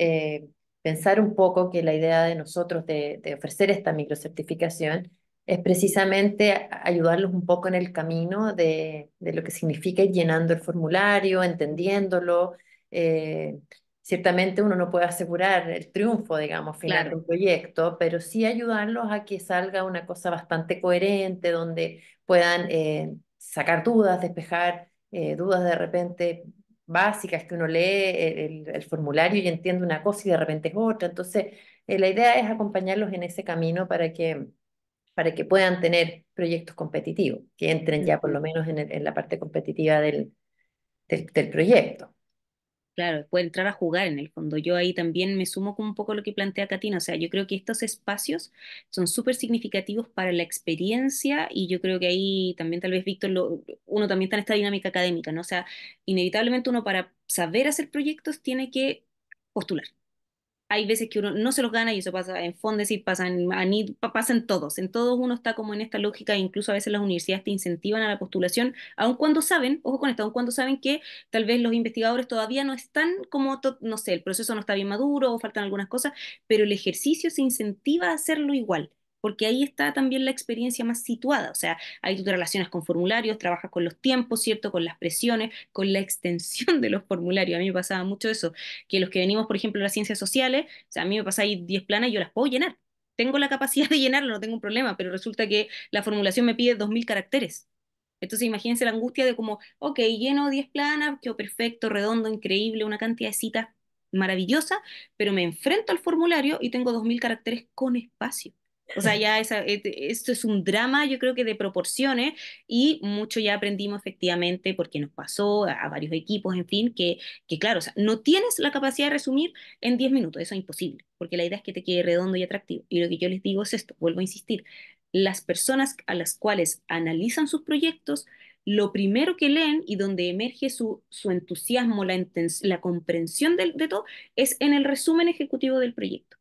pensar un poco que la idea de nosotros de ofrecer esta microcertificación es precisamente ayudarlos un poco en el camino de lo que significa ir llenando el formulario, entendiéndolo. eh, Ciertamente uno no puede asegurar el triunfo, digamos, final de Claro, un proyecto, pero sí ayudarlos a que salga una cosa bastante coherente, donde puedan sacar dudas, despejar dudas de repente básicas que uno lee el formulario y entiende una cosa y de repente es otra. Entonces, la idea es acompañarlos en ese camino para que puedan tener proyectos competitivos, que entren ya por lo ujú. menos en la parte competitiva del proyecto. Claro, puede entrar a jugar en el fondo. Yo ahí también me sumo con un poco lo que plantea Katina. O sea, yo creo que estos espacios son súper significativos para la experiencia y yo creo que ahí también tal vez Víctor, uno también está en esta dinámica académica, ¿no? O sea, inevitablemente uno para saber hacer proyectos tiene que postular. Hay veces que uno no se los gana y eso pasa en Fondesit, pasa en ANID, pasa en todos uno está como en esta lógica, e incluso a veces las universidades te incentivan a la postulación, aun cuando saben, ojo con esto, aun cuando saben que tal vez los investigadores todavía no están como, no sé, el proceso no está bien maduro o faltan algunas cosas, pero el ejercicio se incentiva a hacerlo igual. Porque ahí está también la experiencia más situada, o sea, ahí tú te relacionas con formularios, trabajas con los tiempos, ¿cierto? Con las presiones, con la extensión de los formularios. A mí me pasaba mucho eso, que los que venimos, por ejemplo, de las ciencias sociales, o sea, a mí me pasáis 10 planas y yo las puedo llenar. Tengo la capacidad de llenarlo, no tengo un problema, pero resulta que la formulación me pide 2000 caracteres. Entonces imagínense la angustia de como, ok, lleno 10 planas, quedó perfecto, redondo, increíble, una cantidad de citas maravillosa, pero me enfrento al formulario y tengo 2000 caracteres con espacio. O sea, ya esto es un drama, yo creo que de proporciones, y mucho ya aprendimos efectivamente porque nos pasó a varios equipos, en fin, que claro, o sea, no tienes la capacidad de resumir en 10 minutos, eso es imposible, porque la idea es que te quede redondo y atractivo. Y lo que yo les digo es esto, vuelvo a insistir, las personas a las cuales analizan sus proyectos, lo primero que leen y donde emerge su entusiasmo, la comprensión de todo, es en el resumen ejecutivo del proyecto,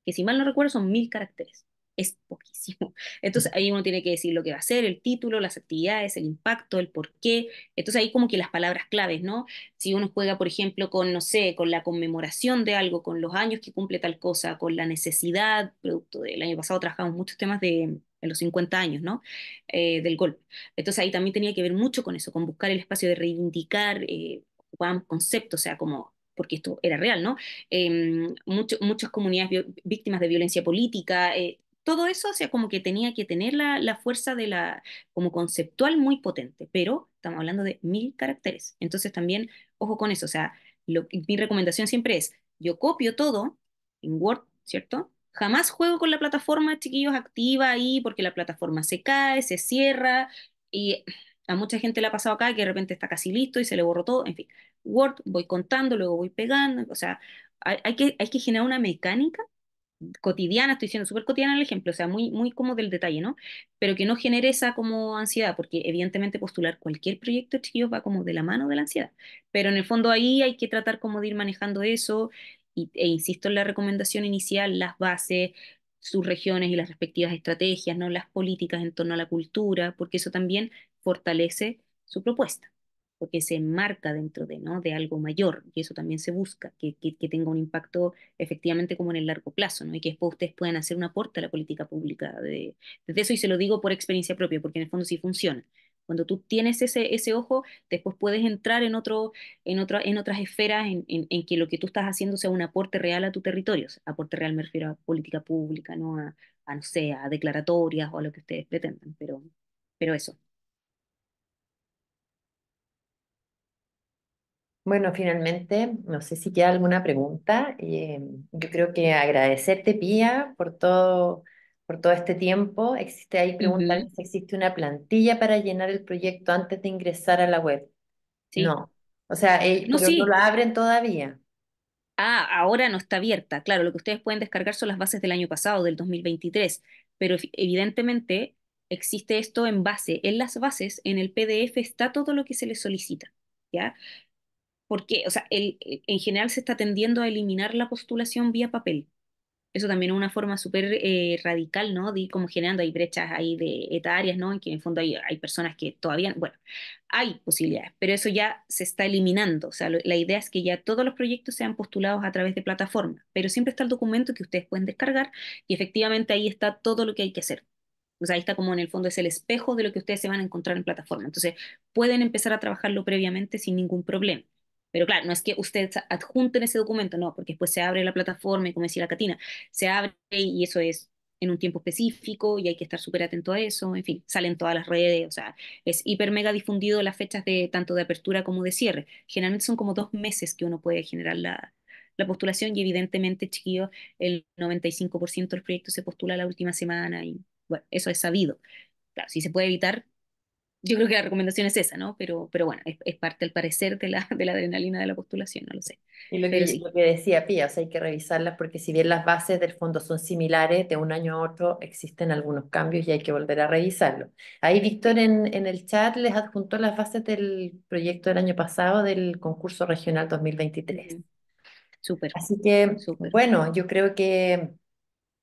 que si mal no recuerdo son 1000 caracteres. Es poquísimo. Entonces ahí uno tiene que decir lo que va a hacer, el título, las actividades, el impacto, el por qué. Entonces ahí como que las palabras claves, ¿no? Si uno juega, por ejemplo, con, no sé, con la conmemoración de algo, con los años que cumple tal cosa, con la necesidad, producto del año pasado trabajamos muchos temas de los 50 años, ¿no? Del golpe. Entonces ahí también tenía que ver mucho con eso, con buscar el espacio de reivindicar, ocupábamos conceptos, o sea, como, porque esto era real, ¿no? Muchas comunidades víctimas de violencia política, todo eso, o sea, como que tenía que tener la fuerza como conceptual muy potente, pero estamos hablando de 1000 caracteres. Entonces también, ojo con eso, o sea, mi recomendación siempre es, yo copio todo en Word, ¿cierto? Jamás juego con la plataforma, chiquillos, activa ahí porque la plataforma se cae, se cierra y a mucha gente le ha pasado acá que de repente está casi listo y se le borró todo, en fin. Word, voy contando, luego voy pegando, o sea, hay que generar una mecánica cotidiana, estoy siendo súper cotidiana en el ejemplo, o sea, muy, muy como del detalle, ¿no? Pero que no genere esa como ansiedad, porque evidentemente postular cualquier proyecto, chiquillos, va como de la mano de la ansiedad. Pero en el fondo ahí hay que tratar como de ir manejando eso, e insisto en la recomendación inicial, las bases, sus regiones y las respectivas estrategias, ¿no? Las políticas en torno a la cultura, porque eso también fortalece su propuesta, porque se enmarca dentro de, ¿no? de algo mayor, y eso también se busca, que tenga un impacto efectivamente como en el largo plazo, ¿no? Y que después ustedes puedan hacer un aporte a la política pública desde eso, y se lo digo por experiencia propia, porque en el fondo sí funciona. Cuando tú tienes ese ojo, después puedes entrar en otras esferas en que lo que tú estás haciendo sea un aporte real a tu territorio. O sea, aporte real me refiero a política pública, no no sé, a declaratorias o a lo que ustedes pretendan, pero eso. Bueno, finalmente, no sé si queda alguna pregunta. Yo creo que agradecerte, Pía, por todo este tiempo. Existe ahí preguntar Ujú. si existe una plantilla para llenar el proyecto antes de ingresar a la web. Sí. No. O sea, No, pero no sí. la abren todavía. Ah, ahora no está abierta. Claro, lo que ustedes pueden descargar son las bases del año pasado, del 2023, pero evidentemente existe esto en base. En las bases, en el PDF está todo lo que se les solicita, ¿ya? Porque, o sea, en general se está tendiendo a eliminar la postulación vía papel. Eso también es una forma súper radical, ¿no? De ir como generando, hay brechas ahí de etarias, ¿no? En que en el fondo hay personas que todavía, bueno, hay posibilidades, pero eso ya se está eliminando. O sea, la idea es que ya todos los proyectos sean postulados a través de plataforma, pero siempre está el documento que ustedes pueden descargar y efectivamente ahí está todo lo que hay que hacer. O sea, ahí está como en el fondo es el espejo de lo que ustedes se van a encontrar en plataforma. Entonces, pueden empezar a trabajarlo previamente sin ningún problema. Pero claro, no es que ustedes adjunten ese documento, no, porque después se abre la plataforma y como decía la Catina, se abre y eso es en un tiempo específico y hay que estar súper atento a eso, en fin, salen todas las redes, o sea, es hiper mega difundido las fechas de tanto de apertura como de cierre. Generalmente son como 2 meses que uno puede generar la postulación y evidentemente, chiquillos, el 95% del proyecto se postula la última semana y bueno, eso es sabido. Claro, si se puede evitar, yo creo que la recomendación es esa, ¿no? Pero bueno, es parte al parecer de la adrenalina de la postulación, no lo sé. Y Pero sí. lo que decía Pía, o sea, hay que revisarlas porque si bien las bases del fondo son similares, de un año a otro existen algunos cambios y hay que volver a revisarlo. Ahí Víctor Sí. en el chat les adjuntó las bases del proyecto del año pasado del concurso regional 2023. Ujú. Súper, Así que, súper. bueno, yo creo que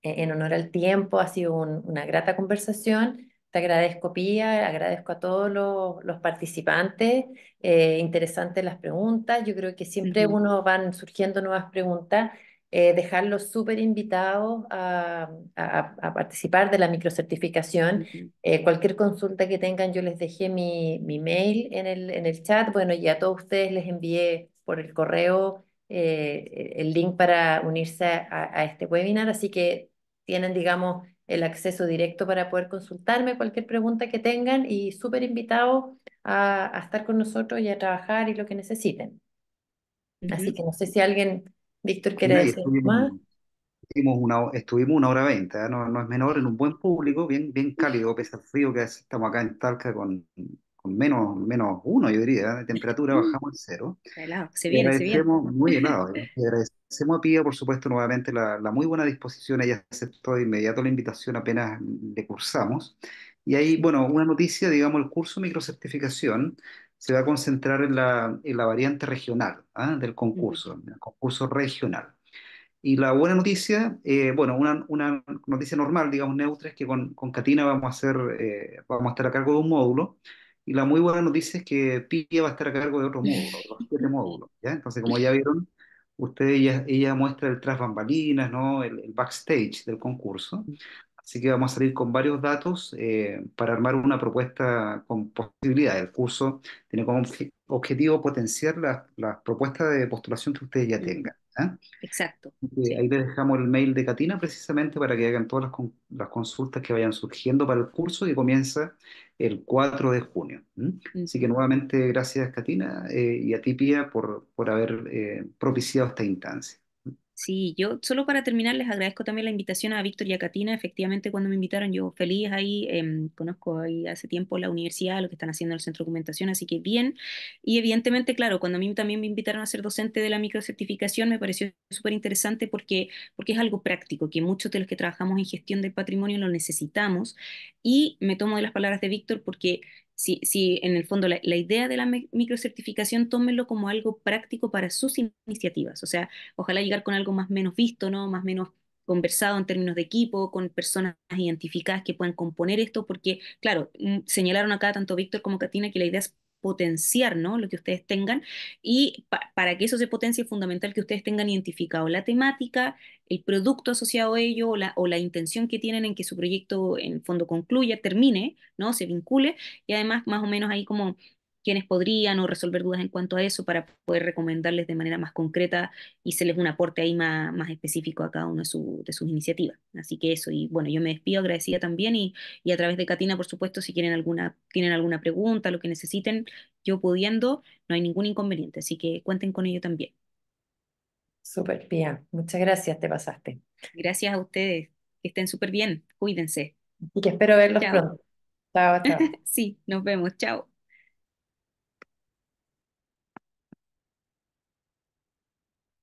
en honor al tiempo, ha sido una grata conversación. Te agradezco, Pía, agradezco a todos los participantes. Interesantes las preguntas. Yo creo que siempre Ujú, uno van surgiendo nuevas preguntas. Dejarlos súper invitados a participar de la microcertificación. ujú. Cualquier consulta que tengan, yo les dejé mi mail en el chat. Bueno, y a todos ustedes les envié por el correo el link para unirse a este webinar, así que tienen, digamos, el acceso directo para poder consultarme cualquier pregunta que tengan y súper invitados a estar con nosotros y a trabajar y lo que necesiten. Así Ujú. que no sé si alguien, Víctor, quiere Marina, y decir más. estuvimos una hora 20, ¿eh? No, no es menor, en un buen público, bien, bien cálido, pese al frío que estamos acá en Talca con menos uno, yo diría, de temperatura, Mm, bajamos al cero. está helado. Se Y viene, se viene. agradecemos, muy helado, y agradecemos a Pía, por supuesto, nuevamente la muy buena disposición. Ella aceptó de inmediato la invitación apenas le cursamos. Y ahí, Sí. bueno, una noticia, digamos, el curso microcertificación se va a concentrar en la variante regional, ¿ah? Del Ujú, concurso, el concurso regional. Y la buena noticia, bueno, una noticia normal, digamos, neutra, es que con Catina vamos a estar a cargo de un módulo. Y la muy buena noticia es que Pia va a estar a cargo de otro módulo, de los 7 módulos, ¿ya? Entonces, como ya vieron, ella muestra el tras bambalinas, ¿no? El backstage del concurso. Así que vamos a salir con varios datos para armar una propuesta con posibilidades. El curso tiene como objetivo potenciar las propuestas de postulación que ustedes ya ujú. tengan. ¿Ah? Exacto. Ahí Sí. les dejamos el mail de Catina precisamente para que hagan todas las consultas que vayan surgiendo para el curso que comienza el 4 de junio. ¿M? Así que Ujú. nuevamente gracias Catina y a ti Pía por haber propiciado esta instancia. Sí, yo solo para terminar les agradezco también la invitación a Víctor y a Katina. Efectivamente, cuando me invitaron, yo feliz ahí, conozco ahí hace tiempo la universidad, lo que están haciendo en el centro de documentación, así que bien. Y evidentemente, claro, cuando a mí también me invitaron a ser docente de la microcertificación, me pareció súper interesante porque es algo práctico, que muchos de los que trabajamos en gestión del patrimonio lo necesitamos. Y me tomo de las palabras de Víctor porque si en el fondo la idea de la microcertificación, tómenlo como algo práctico para sus iniciativas. O sea, ojalá llegar con algo más menos visto, ¿no? Más menos conversado en términos de equipo, con personas identificadas que puedan componer esto, porque, claro, señalaron acá tanto Víctor como Katina que la idea es potenciar, ¿no? Lo que ustedes tengan y para que eso se potencie es fundamental que ustedes tengan identificado la temática, el producto asociado a ello o la intención que tienen en que su proyecto en el fondo concluya, termine, ¿no? Se vincule y además más o menos ahí como quienes podrían o resolver dudas en cuanto a eso para poder recomendarles de manera más concreta y hacerles un aporte ahí más específico a cada una de sus iniciativas. Así que eso, y bueno, yo me despido agradecida también y a través de Katina, por supuesto, si tienen alguna pregunta, lo que necesiten, yo pudiendo, no hay ningún inconveniente, así que cuenten con ello también. Súper, Pía. Muchas gracias, te pasaste. Gracias a ustedes, que estén súper bien, cuídense. Y que espero verlos Chao. pronto. Chao, chao. Sí, nos vemos, chao.